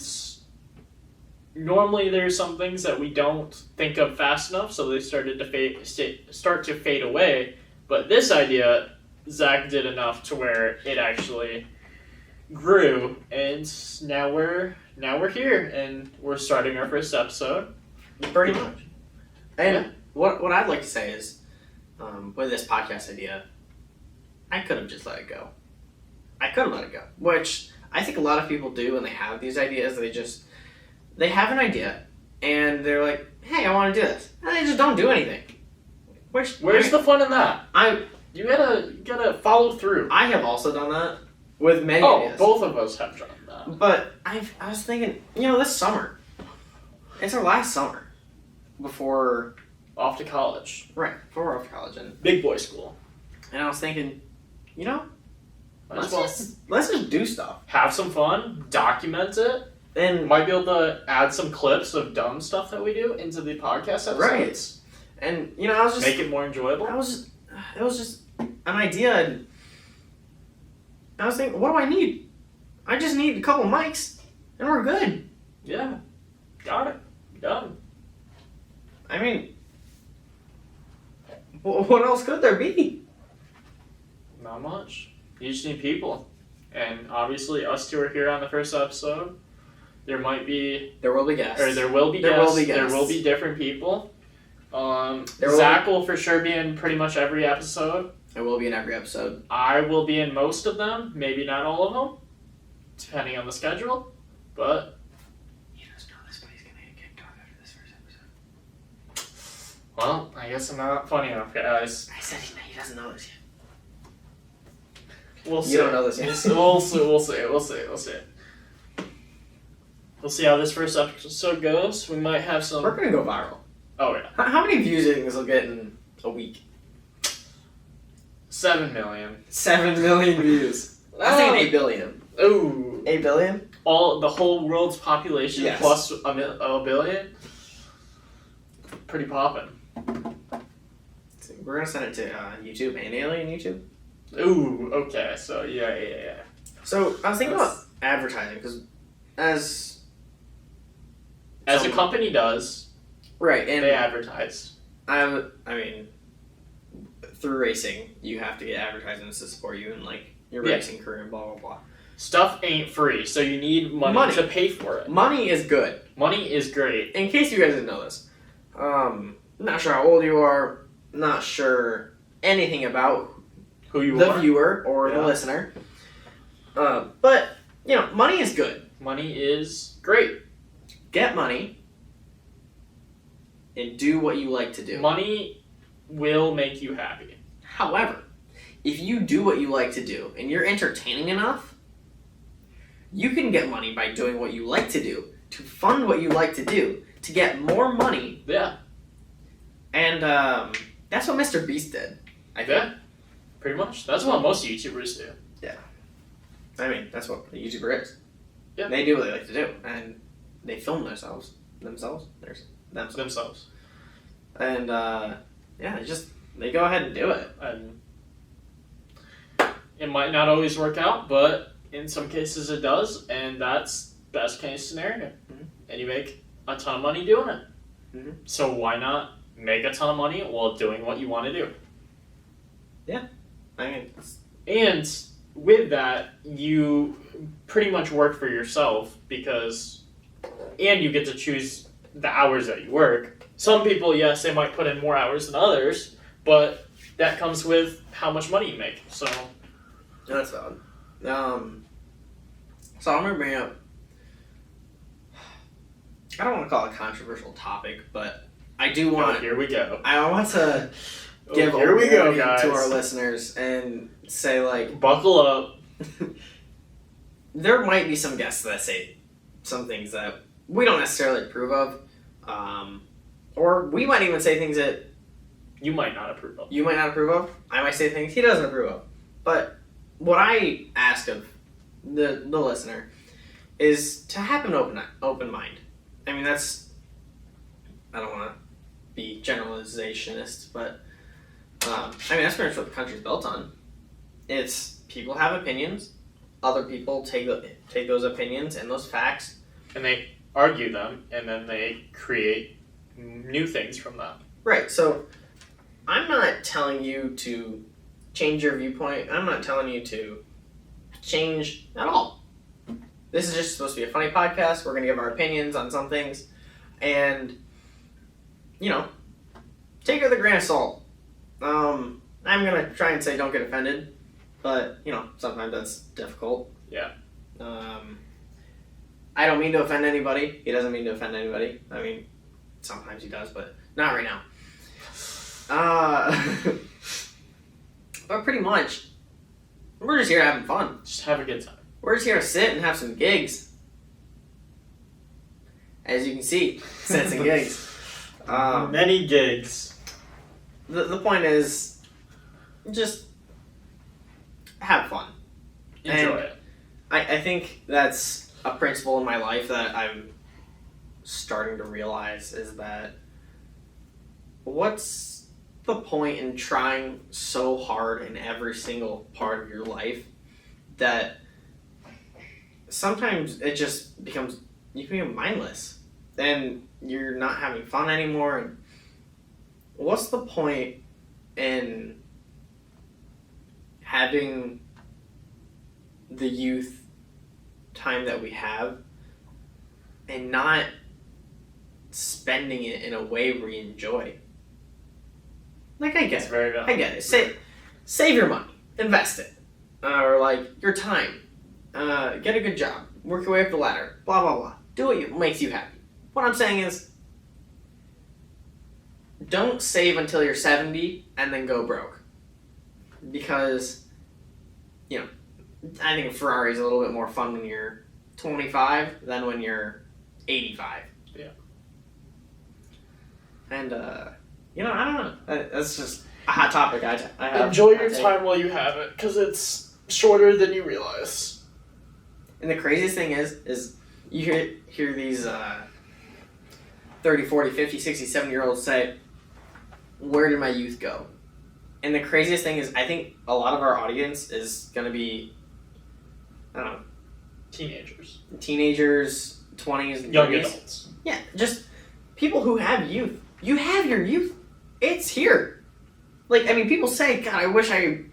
normally there's some things that we don't think of fast enough, so they started to start to fade away. But this idea, Zach did enough to where it actually grew, and now we're here, and we're starting our first episode. pretty much. And what I'd like to say is, with this podcast idea, I could have just let it go. I could have let it go, which I think a lot of people do when they have these ideas. They have an idea, and they're like, "Hey, I want to do this," and they just don't do anything. Where's the fun in that? You gotta follow through. I have also done that with many Oh, ideas. both of us have done that. But I was thinking, this summer, it's our last summer before Off to college. before we're off to college, and Big boy school. I was thinking, Might let's as well just do stuff, have some fun, document it. and Might be able to add some clips of dumb stuff that we do into the podcast episodes. Right. and I was just Make it more enjoyable. it was just an idea, and I was thinking, what do I need? I just need a couple mics, and we're good. Yeah. Got it. Done. I mean, what else could there be? Not much. You just need people. And obviously us two are here on the first episode. There might be There will be guests. or there will be There guests. will be There guests. will be different people. There will Zach will for sure be in pretty much every episode. It will be in every episode. I will be in most of them, maybe not all of them, depending on the schedule. But He doesn't know this, but he's gonna get kicked off after this first episode. Well, I guess I'm not funny enough, guys. I said he doesn't know this yet. We'll see. You don't know this yet. We'll see. We'll see how this first episode goes. We might have some. We're gonna go viral. Oh yeah. How many views do you think this will get in a week? 7 million. 7 million views. I think 8 billion. Ooh. 8 billion? The whole world's population Yes. plus a billion. Pretty poppin'. We're gonna send it to YouTube and Alien YouTube. Ooh. Okay. So yeah. So I was thinking about advertising because as a company does, right, and they advertise. I mean, through racing, you have to get advertisements to support you in like your racing career and blah blah blah. Stuff ain't free, so you need money to pay for it. Money is good. Money is great. In case you guys didn't know this, not sure how old you are, not sure anything about Who you the are. viewer or the listener, but you know, money is good. Money is great. Get money and do what you like to do. Money will make you happy. However, if you do what you like to do and you're entertaining enough, you can get money by doing what you like to do, to fund what you like to do, to get more money. Yeah. And that's what Mr. Beast did. I think. Yeah. Pretty much. That's what most YouTubers do. I mean, that's what a YouTuber is. Yeah. They do what they like to do, and they film themselves. And they go ahead and do it. And it might not always work out, but in some cases it does, and that's best case scenario. Mm-hmm. And you make a ton of money doing it. Mm-hmm. So why not make a ton of money while doing what you want to do? I mean, And with that, you pretty much work for yourself and you get to choose the hours that you work. Some people, yes, they might put in more hours than others, but that comes with how much money you make. So that's valid. So I'm gonna bring up. I don't want to call it a controversial topic, but I do want. here we go. I want to give here a we go, warning guys. to our listeners and say like, Buckle up. there might be some guests that say some things that we don't necessarily approve of, or we might even say things that You might not approve of. you might not approve of. I might say things he doesn't approve of. But what I ask of the listener is to have an open mind. I mean, I don't want to be generalizationist, but I mean, that's pretty much what the country's built on. It's people have opinions, other people take those opinions and those facts, And they argue them, and then they create new things from that. right? So I'm not telling you to change your viewpoint. I'm not telling you to change at all. This is just supposed to be a funny podcast. We're going to give our opinions on some things. And, you know, take it with a grain of salt. I'm going to try and say don't get offended. But, you know, sometimes that's difficult. Yeah. I don't mean to offend anybody. He doesn't mean to offend anybody. I mean, sometimes he does, but not right now. But pretty much, we're just here having fun. Just have a good time. We're just here to sit and have some gigs. As you can see, sets and gigs. Many gigs. The point is, just have fun. Enjoy And it. I think that's a principle in my life that I'm starting to realize is that what's the point in trying so hard in every single part of your life that sometimes it just becomes, you can be mindless and you're not having fun anymore. And what's the point in having the youth time that we have and not spending it in a way we enjoy? Like, I get It's it. very valid. I get it. Save your money. Invest it. Or, like, your time. Get a good job. Work your way up the ladder. Blah, blah, blah. Do what makes you happy. What I'm saying is, don't save until you're 70 and then go broke. Because, I think a Ferrari is a little bit more fun when you're 25 than when you're 85. Yeah. And, I don't know. That's just a hot topic I have. Enjoy your time while you have it, because it's shorter than you realize. And the craziest thing is you hear these 30, 40, 50, 60, 70-year-olds say, where did my youth go? And the craziest thing is I think a lot of our audience is going to be, I don't know, teenagers, 20s, young 30s. adults. Yeah, just people who have youth. You have your youth. It's here. Like, I mean, people say, God, I wish I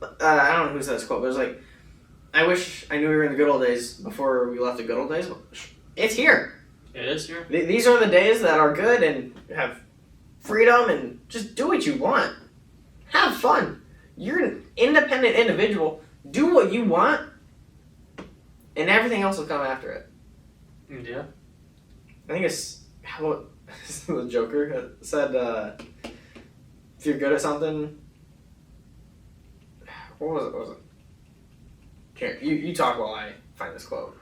don't know who said this quote, but it was like, I wish I knew we were in the good old days before we left the good old days. It's here. It is here. These are the days that are good and have freedom and just do what you want. Have fun. You're an independent individual. Do what you want, and everything else will come after it. Yeah. I think it's how the Joker said, if you're good at something, what was it? Here, you talk while I find this quote.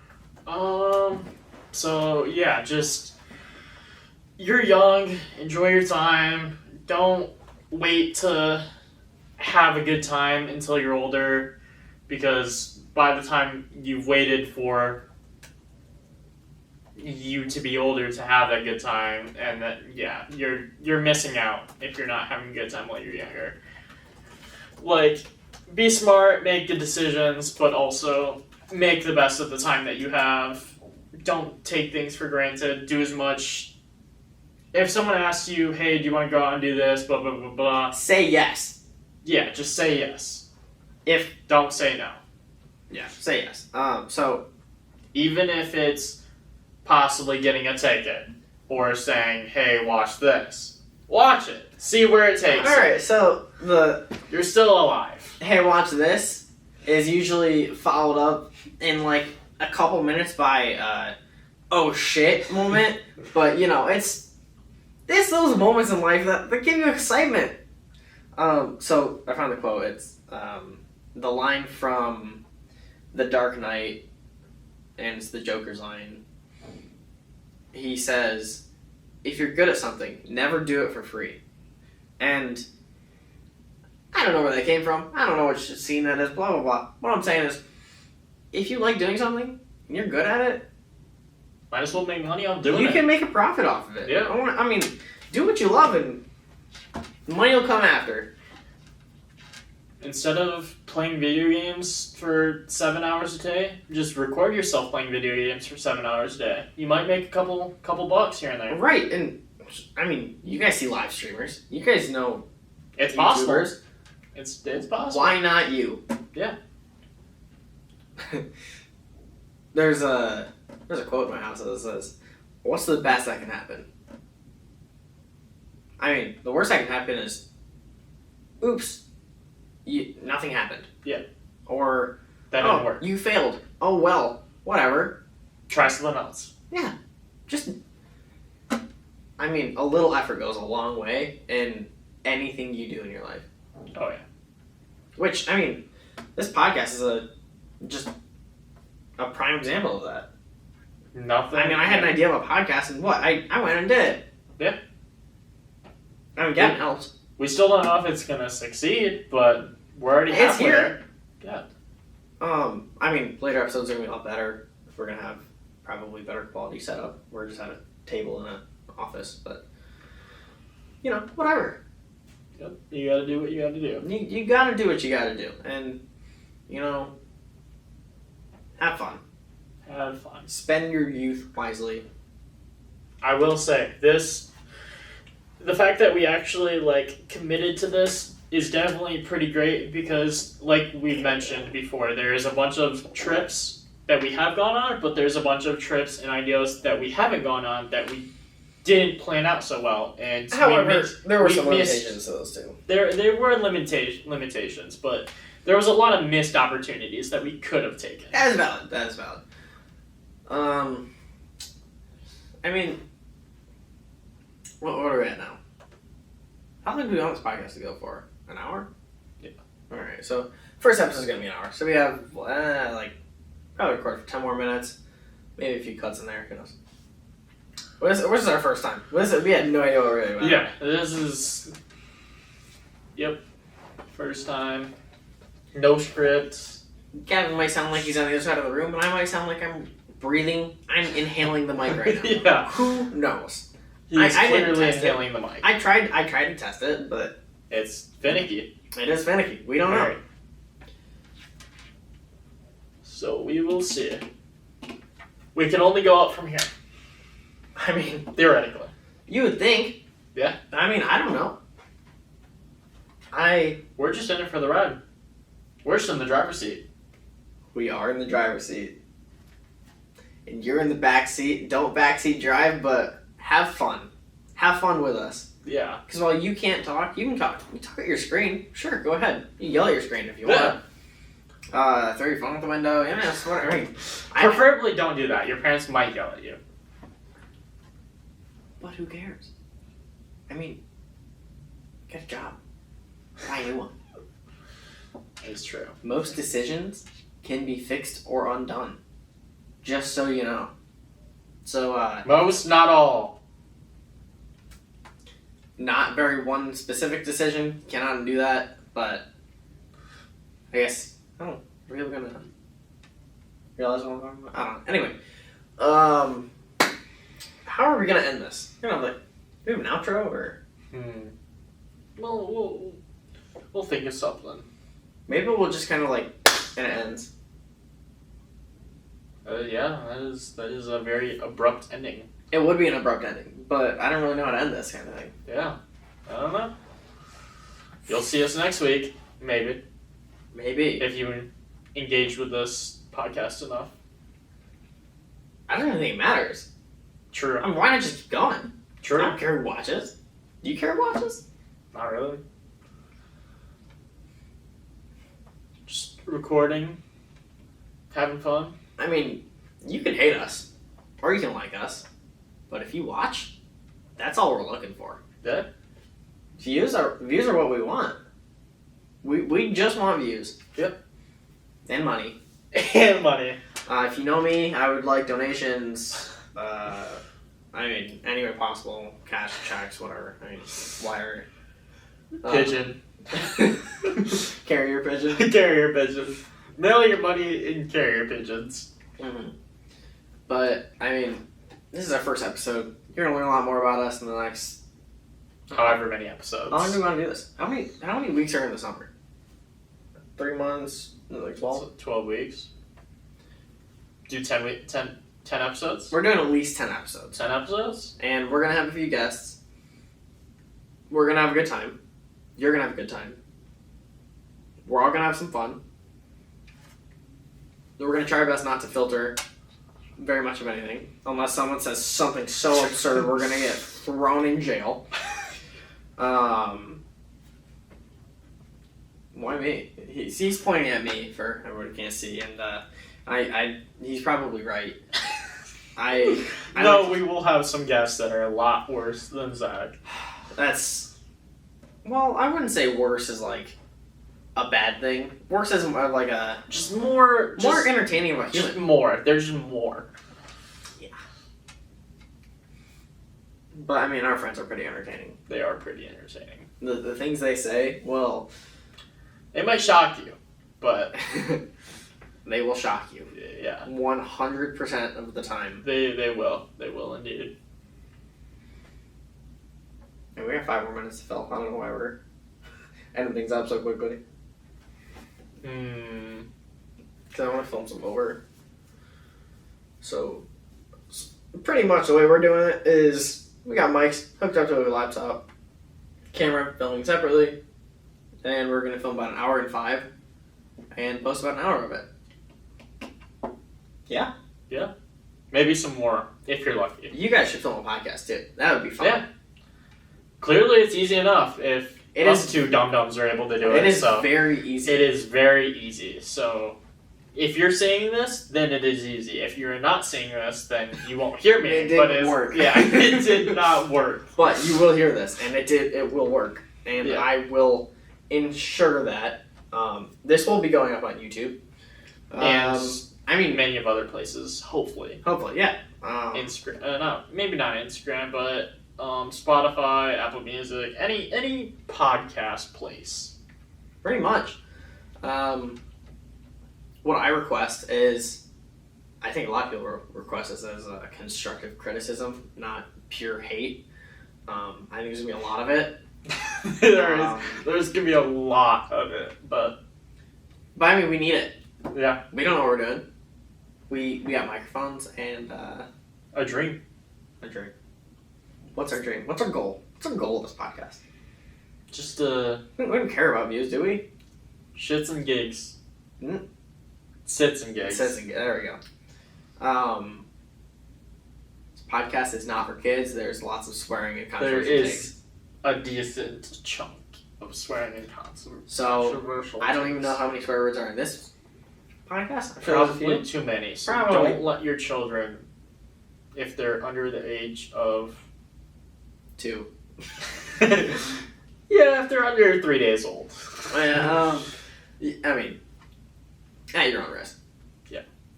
So yeah, just you're young, enjoy your time. Don't wait to have a good time until you're older, because by the time you've waited for you to be older to have that good time, and that you're missing out if you're not having a good time while you're younger. Like, be smart, make good decisions, but also make the best of the time that you have. Don't take things for granted. Do as much. If someone asks you, hey, do you want to go out and do this, blah, blah, blah, blah. Say yes. Yeah, just say yes. If Don't say no. Yeah, say yes. So Even if it's possibly getting a ticket, or saying, hey, watch this. Watch it. See where it takes you. alright, so You're still alive. hey, watch this is usually followed up in like a couple minutes by oh shit moment. But it's those moments in life that give you excitement. So I found the quote. It's the line from The Dark Knight, and it's the Joker's line. He says, if you're good at something, never do it for free. And I don't know where that came from. I don't know what scene that is, blah, blah, blah. What I'm saying is, if you like doing something, and you're good at it, Might as well make money off doing you it. can make a profit off of it. Yeah. I mean, do what you love and money will come after. Instead of playing video games for 7 hours a day, just record yourself playing video games for 7 hours a day. You might make a couple bucks here and there. Right, and I mean, you guys see live streamers. You guys know It's possible. YouTubers. It's possible. Why not you? Yeah. There's a quote in my house that says, "What's the best that can happen?" I mean, the worst that can happen is, oops, nothing happened. Yeah. Or, That didn't work. you failed. Oh well, whatever. Try something else. Yeah, just. I mean, a little effort goes a long way in anything you do in your life. Oh yeah. Which, I mean, this podcast is just a prime example of that. Nothing. I mean, I had an idea of a podcast, and what? I went and did it. Yeah. I mean, getting helps. We still don't know if it's gonna succeed, but we're already It's halfway here. there. I mean, later episodes are gonna be a lot better. We're gonna have probably better quality setup. We're just at a table in an office, but whatever. Yep. You gotta do what you gotta do. You gotta do what you gotta do, and have fun. Have fun. Spend your youth wisely. I will say this: the fact that we actually committed to this is definitely pretty great, because, like we've mentioned before, there is a bunch of trips that we have gone on, but there's a bunch of trips and ideas that we haven't gone on that we didn't plan out so well. And However, there were we some missed- limitations to those too. There were limitations, but there was a lot of missed opportunities that we could have taken. That is valid. That is valid. I mean, What are we at now? How long do we want this podcast to go for? An hour? Yeah. Alright, so first episode is going to be an hour. So we have, probably record for 10 more minutes. Maybe a few cuts in there. Who knows? This is our first time. We had no idea what we were doing. Yeah, this is... Yep. First time. No scripts. Gavin might sound like he's on the other side of the room, and I might sound like I'm breathing. I'm inhaling the mic right now. Yeah. Who knows? He's I didn't clearly test it. inhaling the mic. I tried to test it, but It's finicky. it is finicky. We don't know. Alright. So we will see. We can only go up from here, I mean, theoretically. you would think. Yeah. I mean, I don't know. We're just in it for the ride. We're just in the driver's seat. We are in the driver's seat. And you're in the back seat. Don't backseat drive, but have fun. Have fun with us. Yeah. Because while you can't talk, you can talk. You talk at your screen. Sure, go ahead. You yell at your screen if you Yeah. want. Throw your phone out the window. Yeah, that's whatever. I mean, Preferably don't do that. Your parents might yell at you. but who cares? I mean, get a job. Buy a new one. It's true. Most decisions can be fixed or undone. Just so you know. So, Most, not all. not very one specific decision. Cannot undo that, but I guess. Oh, are we gonna realize what I'm talking about? I don't know. Anyway, how are we gonna end this? Do we have an outro or Well, we'll think of something. maybe we'll just kind of and it ends. Yeah, that is a very abrupt ending. It would be an abrupt ending, but I don't really know how to end this kind of thing. Yeah. I don't know. You'll see us next week, maybe, Maybe. if you engage with this podcast enough. I don't even think it matters. True. I mean, why not just keep going? I True. don't care who watches. Do you care who watches? Not really. Just recording, having fun. I mean, you can hate us, or you can like us, but if you watch, that's all we're looking for. Yeah. Views are what we want. We just want views. Yep. And money. And money. If you know me, I would like donations. I mean, any way possible. Cash, checks, whatever. I mean, wire. Pigeon. Carrier pigeon. Carrier pigeon. Mail your money in carrier pigeons. Mm-hmm. But, I mean, this is our first episode. You're going to learn a lot more about us in the next... However many episodes. How long do we want to do this? How many weeks are in the summer? 3 months? Like 12? 12 weeks. Do 10 episodes? We're doing at least 10 episodes. 10 episodes? And we're going to have a few guests. We're going to have a good time. You're going to have a good time. We're all going to have some fun. We're going to try our best not to filter very much of anything. Unless someone says something so absurd, we're going to get thrown in jail. Why me? He's pointing at me for everyone who can't see, and he's probably right. No, we will have some guests that are a lot worse than Zach. Well, I wouldn't say worse is like a bad thing. Worse is like a Just more entertaining of a human. Just more. There's just more. Yeah. But I mean, our friends are pretty entertaining. They are pretty entertaining. The things they say, well, They might shock you, but they will shock you. yeah, 100% of the time. they will. They will indeed. And we have 5 more minutes to fill. I don't know why we're ending things up so quickly. Because I want to film some over. So, pretty much the way we're doing it is we got mics hooked up to a laptop, camera filming separately, and we're going to film about 1 hour and 5 and post about 1 hour of it. Yeah? Maybe some more, if you're lucky. You guys should film a podcast too. That would be fun. Yeah. Clearly, it's easy enough if It us is- two dum-dums are able to do it. It is so very easy. it is very easy. So if you're seeing this, then it is easy. If you're not seeing this, then you won't hear me. It didn't work. Yeah, it did not work. But you will hear this, and it will work. And Yeah. I will ensure that this will be going up on YouTube. And I mean, many of other places, hopefully. hopefully, yeah. Instagram, no, maybe not Instagram, but Spotify, Apple Music, any podcast place. Pretty much. What I request is, I think a lot of people request this as a constructive criticism, not pure hate. I think there's gonna be a lot of it. There's gonna be a lot of it, but I mean, we need it. yeah, We don't know what we're doing. We got microphones and a dream. a dream. What's our dream? What's our goal? What's our goal of this podcast? Just We don't care about views, do we? shits and gigs. Mm. Sits and gigs. There we go. This podcast is not for kids. There's lots of swearing and There controversial takes. is a decent chunk of swearing and controversial. So I don't even know how many swear words are in this podcast. I'm sure there's a few. Probably too many. So Probably. don't let your children, if they're under the age of 2. yeah, if they're under 3 days old. I mean, at your own risk.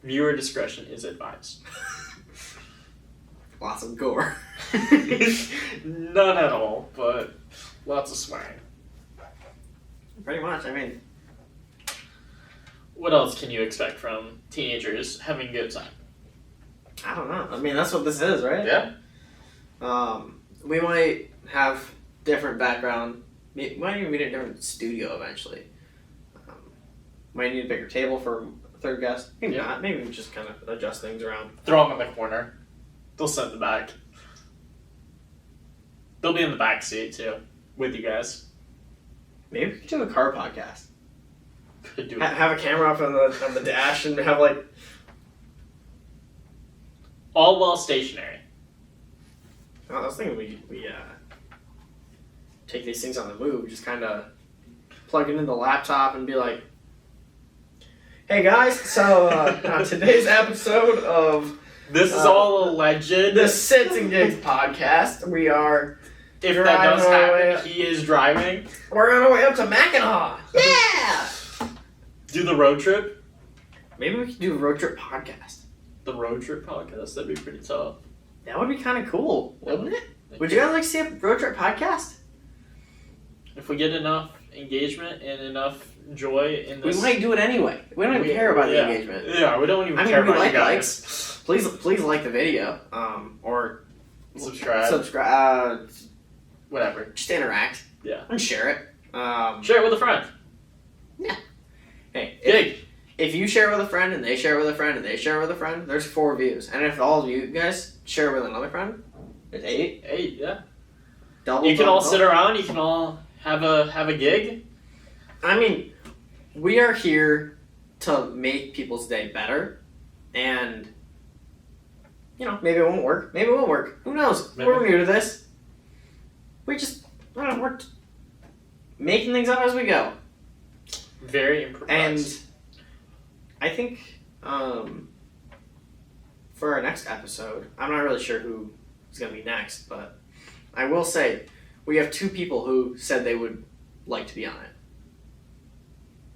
Viewer discretion is advised. Lots of gore. None at all, but lots of swearing. Pretty much. I mean, What else can you expect from teenagers having a good time? I don't know. I mean, that's what this is, right? Yeah. We might have different background. We might even meet a different studio eventually. Might need a bigger table for a third guest. Maybe Yeah. not. Maybe we just kind of adjust things around. Throw them in the corner. They'll sit in the back. They'll be in the back seat too, with you guys. Maybe we could do a car podcast. Could do it. Have a camera up on the dash and have like. All while stationary. I was thinking we take these things on the move. Just kind of plug it in the laptop and be like, "Hey guys, so on today's episode of This is all alleged. the Sits and Gigs podcast, we are If that driving does our way happen, he is driving. we're on our way up to Mackinac. Yeah. Do the road trip. Maybe we could do a road trip podcast. The road trip podcast. That'd be pretty tough. That would be kind of cool, wouldn't it? Would you guys like to see a road trip podcast? If we get enough engagement and enough joy in We this, might do it anyway. We don't even care about the yeah. engagement. Yeah, we don't even I mean, care we about like you guys. likes. Please like the video, or Subscribe. subscribe. Whatever. Just interact. Yeah. And share it. Share it with a friend. Hey, Gig. if you share with a friend and they share with a friend and they share with a friend, there's 4 views. And if all of you guys share with another friend, there's 8. Hey, yeah. Double. You can all double. sit around. You can all have a gig. I mean, we are here to make people's day better, and maybe it won't work. Maybe it won't work. Who knows? Maybe. We're new to this. We just we're making things up as we go. Very improvised. And I think for our next episode, I'm not really sure who is going to be next, but I will say we have 2 people who said they would like to be on it.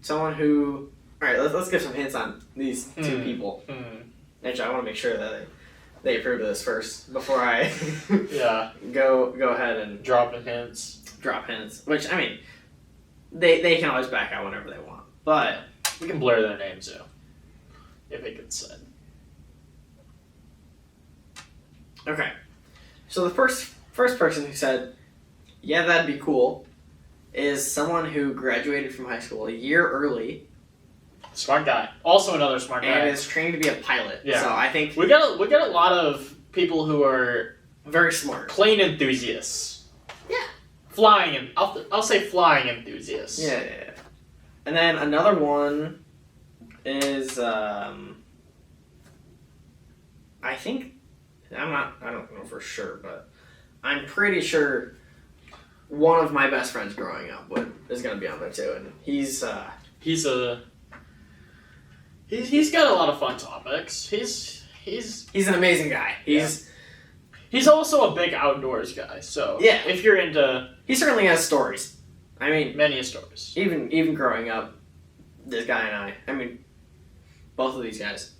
Someone who... Alright, let's give some hints on these 2 people. Actually, I want to make sure that they approve of this first before I Yeah. go ahead and Dropping hints. drop hints. Which, I mean, they can always back out whenever they want. But... We can blur their names too, if it gets said. Okay. So the first person who said, yeah, that'd be cool, is someone who graduated from high school a year early Smart guy. Also another smart guy. and is trained to be a pilot. Yeah. So I think We got a lot of people who are very smart. plane enthusiasts. Yeah. Flying and I'll say flying enthusiasts. Yeah. And then another one is I think I don't know for sure, but I'm pretty sure one of my best friends growing up is gonna be on there too, and he's He's got a lot of fun topics. He's an amazing guy. He's also a big outdoors guy. So Yeah. if you're into He certainly has stories. I mean, many stories, even growing up, this guy and I mean, both of these guys.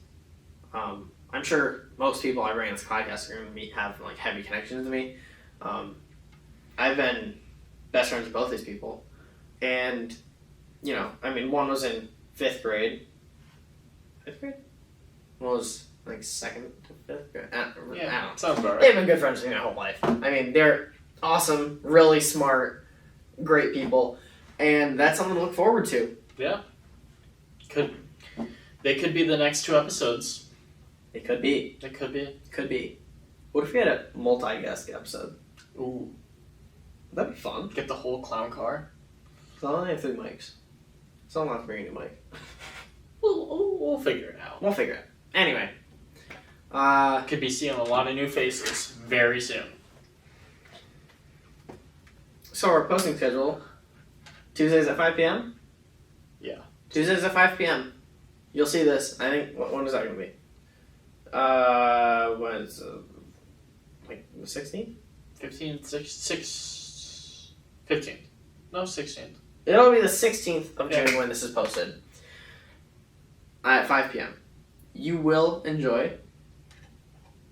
I'm sure most people I bring on this podcast are going to have like heavy connections to me. I've been best friends with both these people, and you know, I mean, one was in 5th grade. 5th grade? One was like 2nd to 5th grade. I don't know. sounds about right. They've been good friends with me my whole life. I mean, they're awesome, really smart, great people, and that's something to look forward to. They could be the next 2 episodes. It could be. It could be. Could be. What if we had a multi-guest episode? Ooh, That'd be fun. get the whole clown car. So I only have 3 mics. So I'm not bringing a new mic. We'll figure it out. We'll figure it out. Anyway. Could be seeing a lot of new faces very soon. So our posting schedule, Tuesdays at 5 p.m.? Yeah. Tuesdays at 5 p.m. You'll see this. I think, when is that going to be? When is like the 16th? 15th, 15th. No, 16th. It'll be the 16th of Yeah. June when this is posted. At 5 p.m. You will enjoy.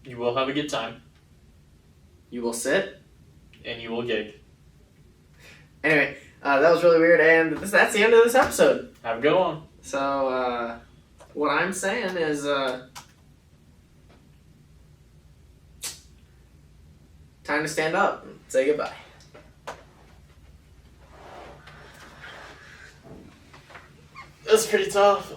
You will have a good time, You will sit. and you will gig. Anyway, that was really weird, and that's the end of this episode. Have a good one. So, what I'm saying is, time to stand up and say goodbye. That's pretty tough.